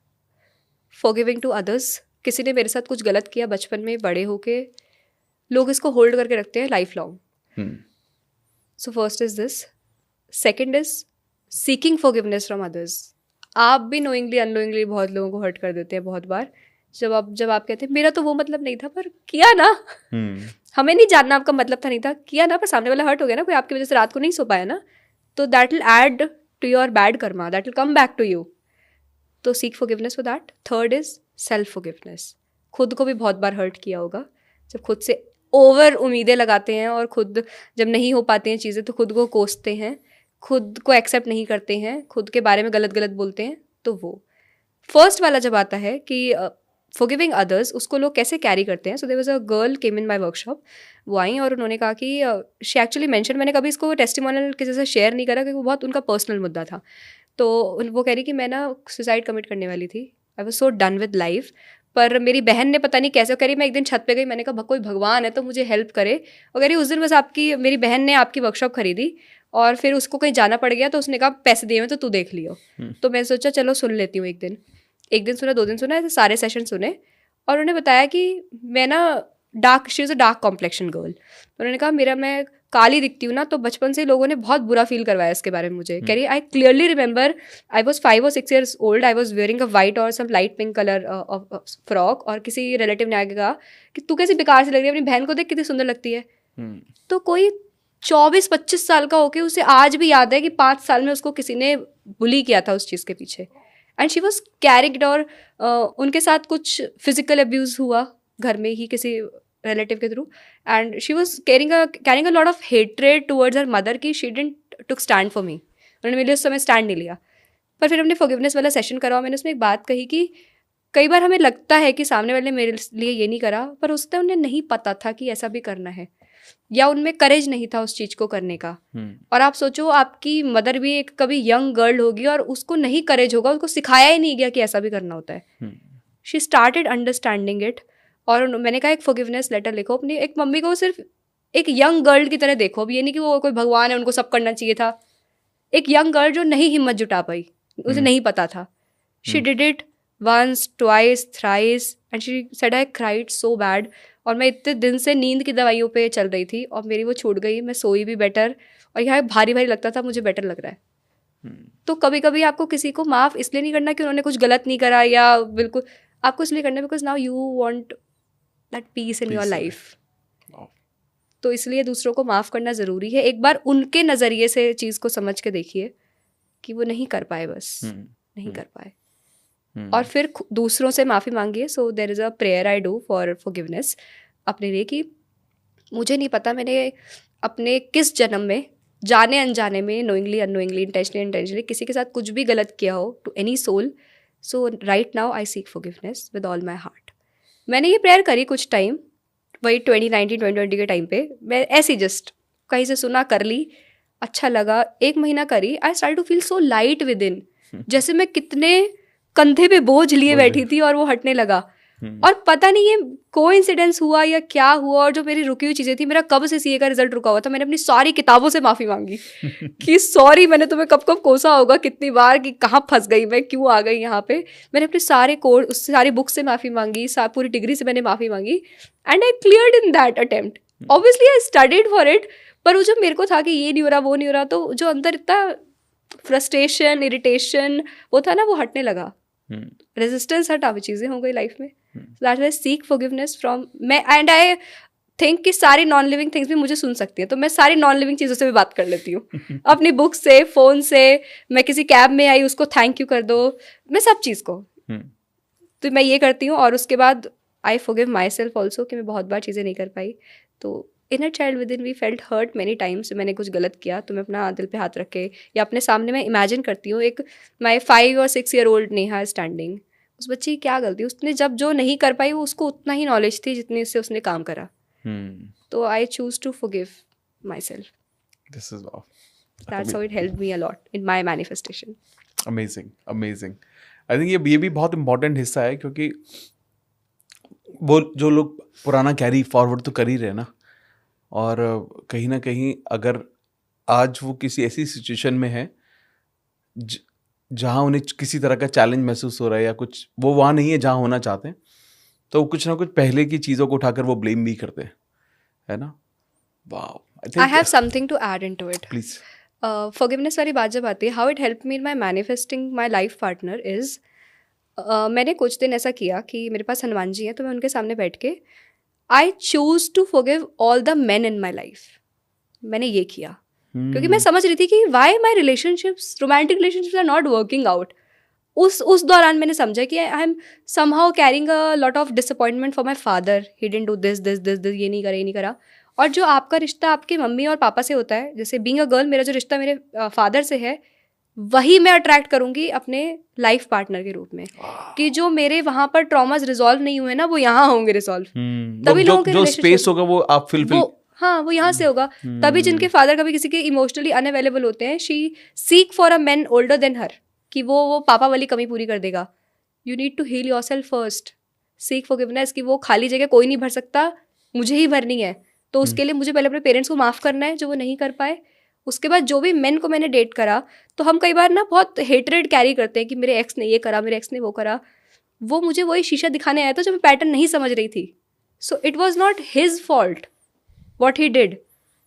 forgiving to others. किसी ने मेरे साथ कुछ गलत किया बचपन में, बड़े होके लोग इसको होल्ड करके रखते हैं life long. So first is this. Second is seeking forgiveness from others. आप भी knowingly unknowingly बहुत लोगों को हर्ट कर देते हैं बहुत बार। जब आप कहते हैं मेरा तो वो मतलब नहीं था, पर किया ना, हमें नहीं जानना आपका मतलब था नहीं था, किया ना, पर सामने वाला हर्ट हो गया ना, कोई आपकी वजह से रात को नहीं सो पाया ना, तो that will add to your bad karma, that will come back to you. तो seek forgiveness for that. Third is self forgiveness. खुद को भी बहुत बार हर्ट किया होगा, जब खुद से ओवर उम्मीदें लगाते हैं और खुद जब नहीं हो पाती हैं चीज़ें तो खुद को कोसते हैं, खुद को एक्सेप्ट नहीं करते हैं, खुद के बारे में गलत गलत बोलते हैं। तो वो फर्स्ट वाला जब आता है कि फॉरगिविंग अदर्स, उसको लोग कैसे कैरी करते हैं। So there was a girl came in my workshop, वो आई और उन्होंने कहा कि शी एक्चुअली मेंशन, मैंने कभी इसको टेस्टिमोनियल किसी से शेयर नहीं करा क्योंकि वो बहुत उनका पर्सनल मुद्दा था। तो वो कह रही कि मैं ना सुसाइड कमिट करने वाली थी, I was so done with life, पर मेरी बहन ने पता नहीं कैसे, कह रही मैं एक दिन छत पे गई, मैंने कहा कोई भगवान है तो मुझे हेल्प करे, और कह रही उस दिन बस मेरी बहन ने आपकी वर्कशॉप खरीदी और फिर उसको कहीं जाना पड़ गया तो उसने कहा पैसे दिए हुए तो तू देख लियो। तो मैं सोचा चलो सुन लेती हूँ। एक दिन सुना, 2 दिन सुना, ऐसे सारे सेशन सुने, और उन्होंने बताया कि मैं ना she is a dark complexion girl. उन्होंने कहा मैं काली दिखती हूँ ना, तो बचपन से लोगों ने बहुत बुरा फील करवाया इसके बारे में मुझे। कह रही I clearly remember I was 5 or 6 years old, I was wearing a white और some light pink colour frock, और किसी रिलेटिव ने आगे कहा कि तू कैसी बेकार से लग रही है, अपनी बहन को देख कितनी सुंदर लगती है। तो कोई 24-25 साल का होके उसे आज भी याद है कि 5 साल में उसको किसी ने बुली किया था उस चीज़ के पीछे, एंड शी वॉज कैरिंग, और उनके साथ कुछ फिजिकल अब्यूज़ हुआ घर में ही किसी रिलेटिव के through, and she was carrying a lot of hatred towards her mother की she didn't took stand for me. उन्होंने मेरे लिए उस समय स्टैंड नहीं लिया। पर फिर हमने फॉरगिवनेस वाला सेशन करा, मैंने उसमें एक बात कही कि कई बार हमें लगता है कि सामने वाले ने मेरे लिए ये नहीं करा, पर उस टाइम उन्हें नहीं पता था कि ऐसा भी करना है, या उनमें करेज नहीं था उस चीज़ को करने का। और आप सोचो आपकी मदर भी एक कभी यंग गर्ल होगी और उसको नहीं करेज होगा, उसको सिखाया ही नहीं गया कि ऐसा भी करना होता है। शी स्टार्टेड अंडरस्टैंडिंग इट, और मैंने कहा एक फॉरगिवनेस लेटर लिखो अपनी एक मम्मी को, सिर्फ एक यंग गर्ल की तरह देखो। अब ये नहीं कि वो कोई भगवान है उनको सब करना चाहिए था, एक यंग गर्ल जो नहीं हिम्मत जुटा पाई, उसे नहीं पता था। She did it once, twice, thrice, and she said I cried so bad। और मैं इतने दिन से नींद की दवाइयों पे चल रही थी और मेरी वो छूट गई, मैं सोई भी बेटर, और यहाँ भारी भारी लगता था, मुझे बेटर लग रहा है। तो कभी कभी आपको किसी को माफ़ इसलिए नहीं करना कि उन्होंने कुछ गलत नहीं करा, या बिल्कुल आपको इसलिए करना because now you want that peace in your life. तो इसलिए दूसरों को माफ़ करना ज़रूरी है। एक बार उनके नज़रिए से चीज़ को समझ के देखिए कि वो नहीं कर पाए, बस नहीं कर पाए, और फिर दूसरों से माफ़ी मांगिए। So there is a prayer I do for forgiveness अपने लिए, कि मुझे नहीं पता मैंने अपने किस जन्म में जाने अनजाने में, नोइंगली अननोइंगली, इंटेंशनली किसी के साथ कुछ भी गलत किया हो, to any soul. So right now I seek forgiveness with all my heart. मैंने ये प्रेयर करी कुछ टाइम, वही 2019-2020 के टाइम पे, मैं ऐसी जस्ट कहीं से सुना कर ली, अच्छा लगा, 1 महीना करी, I start to feel so light within, जैसे मैं कितने कंधे पे बोझ लिए बैठी थी और वो हटने लगा। और पता नहीं ये कोइंसिडेंस हुआ या क्या हुआ, और जो मेरी रुकी हुई चीज़ें थी, मेरा कब से सीए का रिजल्ट रुका हुआ था, मैंने अपनी सारी किताबों से माफ़ी मांगी कि सॉरी, मैंने तुम्हें कब कब कोसा होगा कितनी बार कि कहाँ फंस गई मैं, क्यों आ गई यहाँ पे। मैंने अपने सारे कोर्स, उससे सारी बुक से माफ़ी मांगी, पूरी डिग्री से मैंने माफ़ी मांगी, and I cleared in that attempt. Obviously I studied for it, पर वो जो मेरे को था कि ये नहीं हो रहा, वो नहीं हो रहा, तो जो अंदर इतना फ्रस्ट्रेशन, इरिटेशन वो था ना, वो हटने लगा, रेजिस्टेंस हटा, वो चीज़ें हो गई लाइफ में। That I seek forgiveness from मैं, एंड आई थिंक कि सारी नॉन लिविंग थिंग्स भी मुझे सुन सकती हैं, तो मैं सारी नॉन लिविंग चीज़ों से भी बात कर लेती हूँ अपनी बुक से, फ़ोन से, मैं किसी कैब में आई उसको थैंक यू कर दो, मैं सब चीज़ को। तो मैं ये करती हूँ। और उसके बाद I forgive myself also कि मैं बहुत बार चीज़ें नहीं कर पाई। तो inner child within we felt hurt many times. मैंने कुछ गलत किया तो मैं अपना दिल पे हाथ रख के या अपने सामने मैं इमेजिन करती हूँ एक माई 5 और 6 ईयर ओल्ड नेहा स्टैंडिंग, उस बच्चे की क्या गलती, उसने जब जो नहीं कर पाई वो उसको उतना ही नॉलेज थी जितने से उसने काम करा। तो I choose to forgive myself. This is wow, that's how it helped me a lot in my manifestation. Amazing amazing. I think ये भी बहुत इंपॉर्टेंट हिस्सा है, क्योंकि वो जो लोग पुराना कैरी फॉरवर्ड तो कर ही रहे ना, और कहीं ना कहीं अगर आज वो किसी ऐसी सिचुएशन में है जहाँ उन्हें किसी तरह का चैलेंज महसूस हो रहा है या कुछ, वो वहाँ नहीं है जहाँ होना चाहते हैं, तो कुछ ना कुछ पहले की चीज़ों को उठाकर वो ब्लेम भी करते हैं, है ना। Wow, I have something to add into it. Please. Forgiveness वाली बात जब आती है, how it help me in my manifesting my life partner is, मैंने कुछ दिन ऐसा किया कि मेरे पास हनुमान जी हैं, तो मैं उनके सामने बैठ के I choose to forgive all the men in my life. मैंने ये किया क्योंकि मैं समझ रही थी कि why my relationships, romantic relationships are not working out. उस दौरान मैंने समझा कि I am somehow carrying a lot of disappointment for my father, he didn't do this this this this, ये नहीं करा, ये नहीं करा। और जो आपका रिश्ता आपके मम्मी और पापा से होता है, जैसे बीइंग अ गर्ल मेरा जो रिश्ता मेरे फादर से है, वही मैं अट्रैक्ट करूंगी अपने लाइफ पार्टनर के रूप में। कि जो मेरे वहां पर ट्रॉमास रिजॉल्व नहीं हुए ना, वो यहाँ होंगे रिजॉल्व। तभी लोगों के जो स्पेस होगा वो आप फिल हाँ, वो यहाँ से होगा। तभी जिनके फादर कभी किसी के इमोशनली अनअवेलेबल होते हैं, she seek for a man older than her, कि वो पापा वाली कमी पूरी कर देगा। You need to heal yourself first, seek forgiveness, कि वो खाली जगह कोई नहीं भर सकता, मुझे ही भरनी है। तो उसके लिए मुझे पहले अपने पेरेंट्स को माफ़ करना है जो वो नहीं कर पाए। उसके बाद जो भी मेन को मैंने डेट करा, तो हम कई बार ना बहुत हेटरेड कैरी करते हैं कि मेरे एक्स ने ये करा, मेरे एक्स ने वो करा। वो मुझे वही शीशा दिखाने आया था जो मैं पैटर्न नहीं समझ रही थी। So it was not his fault what he did.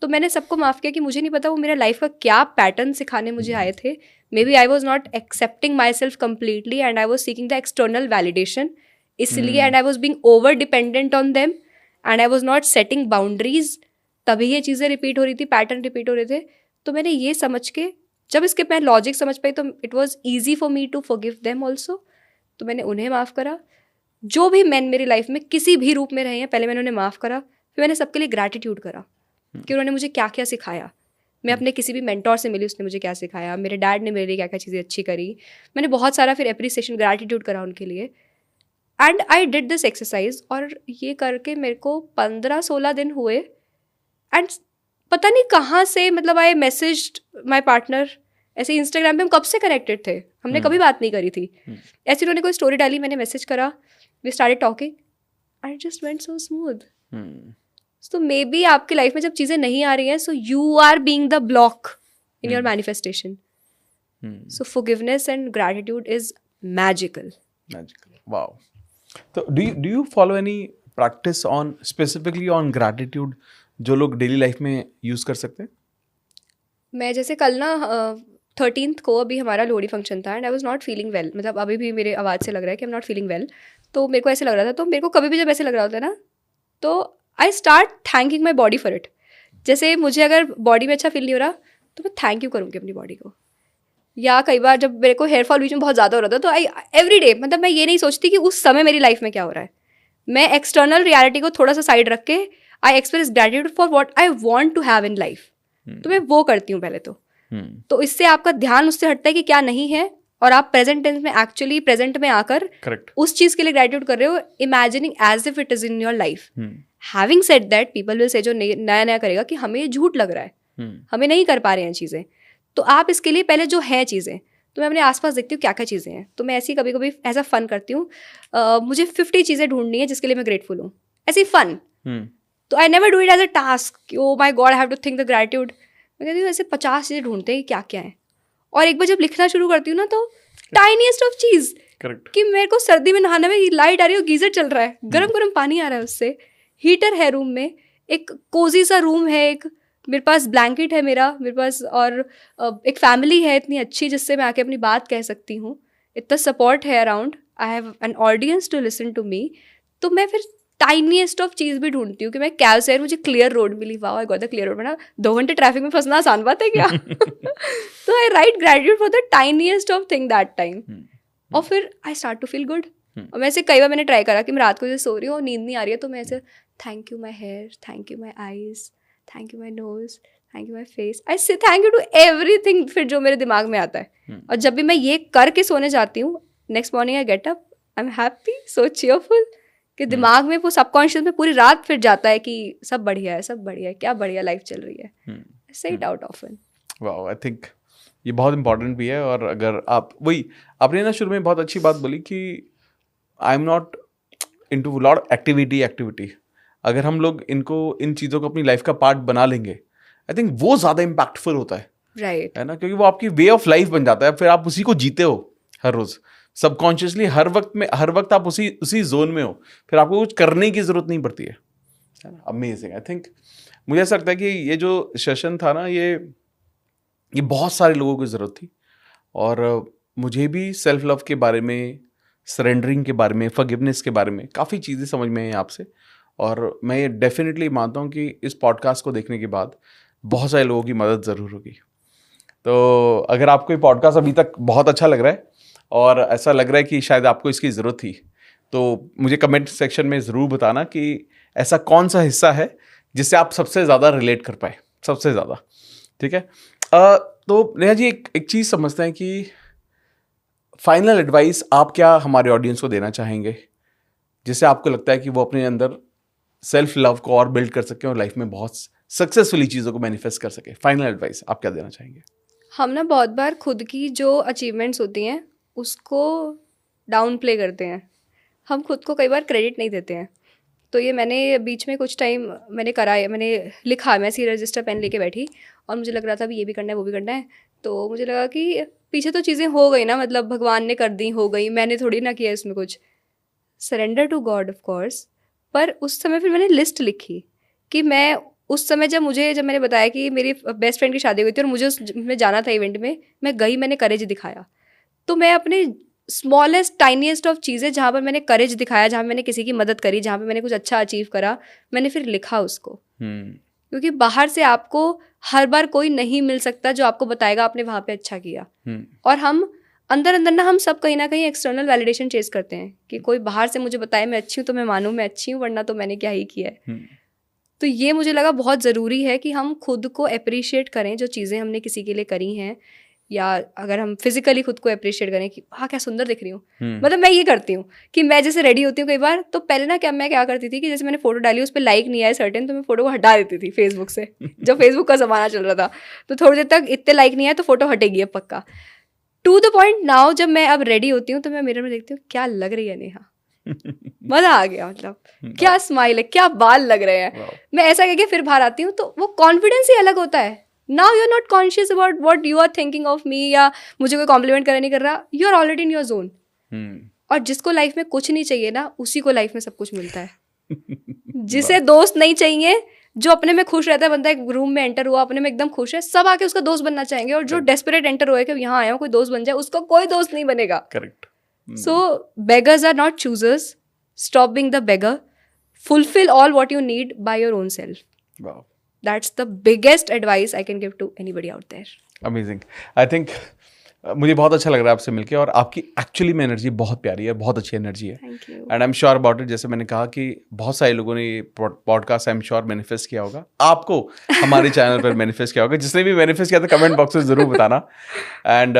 तो मैंने सबको माफ़ किया कि मुझे नहीं पता वो मेरा लाइफ का क्या पैटर्न सिखाने मुझे आए थे। Maybe I was not accepting myself completely and I was seeking the external validation, इसलिए and I was being over dependent on them and I was not setting boundaries. तभी ये चीज़ें repeat हो रही थी, pattern repeat हो रहे थे। तो मैंने ये समझ के, जब इसके मैं लॉजिक समझ पाई, तो it was easy for me to forgive them also. तो मैंने उन्हें माफ़ करा। जो भी मैन मेरी लाइफ में किसी भी रूप में रहे हैं, पहले मैंने उन्हें माफ़ करा, फिर मैंने सबके लिए ग्रैटिट्यूड करा कि उन्होंने मुझे क्या क्या सिखाया। मैं अपने किसी भी मेंटोर से मिली, उसने मुझे क्या सिखाया, मेरे डैड ने मेरे लिए क्या क्या चीज़ें अच्छी करी। मैंने बहुत सारा फिर एप्रिसिएशन, ग्रैटिट्यूड करा उनके लिए। And I did this exercise, और ये करके मेरे को 15-16 दिन हुए। एंड पता नहीं कहाँ से, मतलब आई मैसेज्ड माई पार्टनर, ऐसे इंस्टाग्राम पे हम कब से कनेक्टेड थे, हमने कभी बात नहीं करी थी। ऐसे उन्होंने कोई स्टोरी डाली, मैंने मैसेज करा, we started talking and it just went so smooth. तो मे बी आपकी लाइफ में जब चीज़ें नहीं आ रही हैं, so you are being the block in your manifestation. So forgiveness and gratitude is magical. Wow. तो do you follow any practice on specifically on gratitude जो लोग डेली लाइफ में यूज़ कर सकते हैं? मैं जैसे कल ना 13th को अभी हमारा लोहड़ी फंक्शन था and I was not feeling well, मतलब अभी भी मेरे आवाज़ से लग रहा है कि I am not feeling well. तो मेरे को ऐसे लग रहा था, तो मेरे को कभी भी जब ऐसे लग रहा होता है ना, तो I start thanking my body for it. जैसे मुझे अगर बॉडी में अच्छा फील नहीं हो रहा, तो मैं थैंक यू करूँगी अपनी बॉडी को। या कई बार जब मेरे को हेयर फॉल बीच में बहुत ज़्यादा हो रहा था, तो आई एवरी डे, मतलब मैं ये नहीं सोचती कि उस समय मेरी लाइफ में क्या हो रहा है, मैं एक्सटर्नल रियलिटी को थोड़ा सा साइड रख के I express gratitude for what I want to have in life. तो मैं वो करती हूँ पहले तो इससे आपका ध्यान उससे हटता है कि क्या नहीं है, और आप प्रेजेंट टेंस में एक्चुअली प्रेजेंट में आकर उस चीज़ के लिए ग्रैटिट्यूड कर रहे हो, imagining as if it is in your life. Having said that, people will say, जो नया नया करेगा, कि हमें ये झूठ लग रहा है, हमें नहीं कर पा रहे हैं चीज़ें। तो आप इसके लिए पहले जो है चीज़ें, तो मैं अपने आसपास देखती हूँ क्या क्या चीज़ें हैं। तो मैं ऐसी कभी कभी ऐसा फन करती हूँ, मुझे 50 चीज़ें ढूंढनी है जिसके लिए मैं ग्रेटफुल हूँ, ऐसी फन। तो I never do it as a task, oh my God I have to think the gratitude. मैं कहती हूँ ऐसे 50 चीज़ें ढूंढते हैं कि क्या क्या है। और एक बार जब लिखना शुरू करती हूँ ना, तो टाइनीएस्ट ऑफ चीज़, कि मेरे को सर्दी में नहाने में लाइट आ रही है, गीजर चल रहा है, गर्म गर्म पानी आ रहा है उससे, हीटर है रूम में, एक कोजी सा रूम है, एक मेरे पास ब्लैंकेट है मेरे पास, और एक फैमिली है इतनी अच्छी जिससे मैं आके अपनी बात कह सकती हूँ, इतना सपोर्ट है around, I have an audience to listen to me. तो मैं फिर टाइनीएस्ट ऑफ चीज भी ढूंढती हूँ कि मैं कैब से मुझे क्लियर रोड मिली, वाह I got the clear road, वरना 2 घंटे ट्रैफिक में फंसना आसान बात है क्या? तो I write gratitude for the tiniest of thing that time, और फिर I start to feel good. और मैं ऐसे कई बार मैंने ट्राई करा कि मैं रात को जैसे सो रही हूँ और नींद नहीं आ रही है, तो मैं ऐसे thank you my hair, thank you my eyes, thank you my nose, thank you my face, I say thank you to everything, फिर जो मेरे दिमाग में आता है। और जब भी मैं ये करके सोने जाती हूँ, next morning I get up, I am happy, so cheerful, कि दिमाग में वो सबकॉन्शियस में पूरी रात फिर जाता है कि सब बढ़िया है, सब बढ़िया है, क्या बढ़िया लाइफ चल रही है। से it out often. Wow, I think ये बहुत इंपॉर्टेंट भी है। और अगर आप वही आपने ना शुरू में बहुत अच्छी बात बोली कि I am not into lot activity. अगर हम लोग इन चीज़ों को अपनी लाइफ का पार्ट बना लेंगे, आई थिंक वो ज़्यादा इम्पैक्टफुल होता है, राइट है ना, क्योंकि वो आपकी वे ऑफ लाइफ बन जाता है। फिर आप उसी को जीते हो हर रोज, सबकॉन्शियसली हर वक्त आप उसी जोन में हो, फिर आपको कुछ करने की जरूरत नहीं पड़ती है ना। अमेजिंग। आई थिंक मुझे ऐसा लगता है कि ये जो सेशन था ना, ये बहुत सारे लोगों की ज़रूरत थी। और मुझे भी सेल्फ लव के बारे में, सरेंडरिंग के बारे में, फॉरगिवनेस के बारे में काफ़ी चीज़ें समझ में आई आपसे। और मैं ये डेफिनेटली मानता हूँ कि इस पॉडकास्ट को देखने के बाद बहुत सारे लोगों की मदद ज़रूर होगी। तो अगर आपको ये पॉडकास्ट अभी तक बहुत अच्छा लग रहा है और ऐसा लग रहा है कि शायद आपको इसकी ज़रूरत थी, तो मुझे कमेंट सेक्शन में ज़रूर बताना कि ऐसा कौन सा हिस्सा है जिससे आप सबसे ज़्यादा रिलेट कर पाए, सबसे ज़्यादा। ठीक है। तो नेहा जी, एक चीज़ समझते हैं कि फाइनल एडवाइस आप क्या हमारे ऑडियंस को देना चाहेंगे, जिससे आपको लगता है कि वो अपने अंदर सेल्फ लव को और बिल्ड कर सकें और लाइफ में बहुत सक्सेसफुली चीज़ों को मैनिफेस्ट कर सके। फाइनल एडवाइस आप क्या देना चाहेंगे? हम ना बहुत बार खुद की जो अचीवमेंट्स होती हैं उसको डाउन प्ले करते हैं, हम खुद को कई बार क्रेडिट नहीं देते हैं। तो ये मैंने बीच में कुछ टाइम मैंने करा है, मैंने लिखा, मैं ऐसी रजिस्टर पेन लेके बैठी और मुझे लग रहा था भी ये भी करना है वो भी करना है। तो मुझे लगा कि पीछे तो चीज़ें हो गई ना, मतलब भगवान ने कर दी, हो गई, मैंने थोड़ी ना किया इसमें कुछ। Surrender to God of course. पर उस समय फिर मैंने लिस्ट लिखी कि मैं उस समय जब मैंने बताया कि मेरी बेस्ट फ्रेंड की शादी हुई थी और मुझे उसमें जाना था इवेंट में, मैं गई, मैंने करेज दिखाया। तो मैं अपने स्मॉलेस्ट टाइनीएस्ट ऑफ चीज़ें जहाँ पर मैंने करेज दिखाया, जहाँ मैंने किसी की मदद करी, जहाँ पे मैंने कुछ अच्छा अचीव करा, मैंने फिर लिखा उसको। क्योंकि बाहर से आपको हर बार कोई नहीं मिल सकता जो आपको बताएगा आपने वहाँ पे अच्छा किया। और हम अंदर ना हम सब कहीं ना कहीं एक्सटर्नल वैलिडेशन चेज करते हैं कि कोई बाहर से मुझे बताए मैं अच्छी हूँ तो मैं मानूँ मैं अच्छी हूँ, वरना तो मैंने क्या ही किया है। तो ये मुझे लगा बहुत ज़रूरी है कि हम खुद को अप्रिशिएट करें जो चीज़ें हमने किसी के लिए करी हैं, या अगर हम फिजिकली खुद को अप्रिशिएट करें कि हाँ क्या सुंदर दिख रही हूँ। मतलब मैं ये करती हूँ कि मैं जैसे रेडी होती हूँ कई बार, तो पहले ना मैं क्या करती थी कि जैसे मैंने फोटो डाली उस पर लाइक नहीं आया सर्टेन, तो मैं फोटो को हटा देती थी फेसबुक से। जब फेसबुक का ज़माना चल रहा था तो थोड़ी देर तक इतने लाइक नहीं आया तो फोटो हटेगी अब पक्का। टू द पॉइंट नाउ जब मैं अब रेडी होती हूँ तो मैं मिरर में देखती हूँ क्या लग रही है नेहा, मजा आ गया, मतलब क्या स्माइल है, क्या बाल लग रहे हैं। मैं ऐसा कह के फिर बाहर आती हूँ तो वो कॉन्फिडेंस ही अलग होता है। Now you are not conscious about what you are thinking of me, या मुझे कोई कॉम्प्लीमेंट करे नहीं कर रहा, you are already in your zone. और जिसको लाइफ में कुछ नहीं चाहिए ना, उसी को लाइफ में सब कुछ मिलता है। जिसे दोस्त नहीं चाहिए, जो अपने में खुश रहता है, बंदा एक रूम में एंटर हुआ अपने में एकदम खुश है, सब आके उसका दोस्त बनना चाहेंगे। और जो डेस्परेट एंटर हुआ है कि यहाँ आया हूँ कोई दोस्त बन जाए, उसका कोई दोस्त नहीं बनेगा। Correct. So beggars are not choosers. Stop being the beggar. Fulfill all what you need by your own self. Wow. That's the biggest advice I can give to anybody out there. Amazing. I think मुझे बहुत अच्छा लग रहा है आपसे मिलके, और आपकी एक्चुअली में एनर्जी बहुत प्यारी है, बहुत अच्छी एनर्जी है। Thank you. And I am sure about it, जैसे मैंने कहा कि बहुत सारे लोगों ने ये podcast I am sure manifest किया होगा, आपको हमारे चैनल पर मैनिफेस्ट किया होगा। जिसने भी मैनिफेस्ट किया था कमेंट बॉक्स में ज़रूर बताना। एंड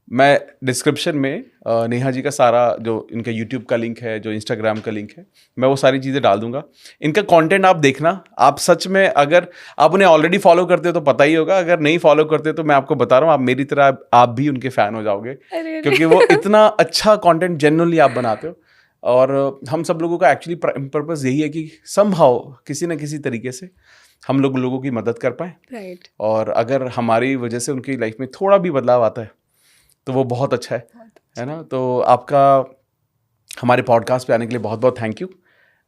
मैं डिस्क्रिप्शन में नेहा जी का सारा जो इनका यूट्यूब का लिंक है, जो इंस्टाग्राम का लिंक है, मैं वो सारी चीज़ें डाल दूंगा। इनका कंटेंट आप देखना। आप सच में अगर आप उन्हें ऑलरेडी फॉलो करते हो तो पता ही होगा, अगर नहीं फॉलो करते तो मैं आपको बता रहा हूँ, आप मेरी तरह आप भी उनके फ़ैन हो जाओगे, क्योंकि वो इतना अच्छा कंटेंट जेन्युइनली आप बनाते हो। और हम सब लोगों का एक्चुअली पर्पस यही है कि समहाउ किसी न किसी तरीके से हम लोगों की मदद कर पाएँ। Right. और अगर हमारी वजह से उनकी लाइफ में थोड़ा भी बदलाव आता है तो वो बहुत अच्छा है ना। तो आपका हमारे पॉडकास्ट पे आने के लिए बहुत बहुत थैंक यू।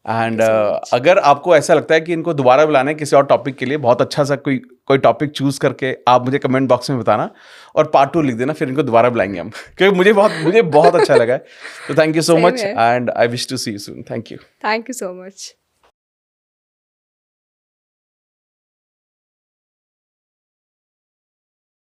एंड अगर आपको ऐसा लगता है कि इनको दोबारा बुलाना है किसी और टॉपिक के लिए, बहुत अच्छा सा कोई टॉपिक चूज करके आप मुझे कमेंट बॉक्स में बताना और पार्ट 2 लिख देना, फिर इनको दोबारा बुलाएंगे हम, क्योंकि मुझे बहुत अच्छा लगा है। तो thank you so Same much here. And I wish to see you soon. Thank you. Thank you so much.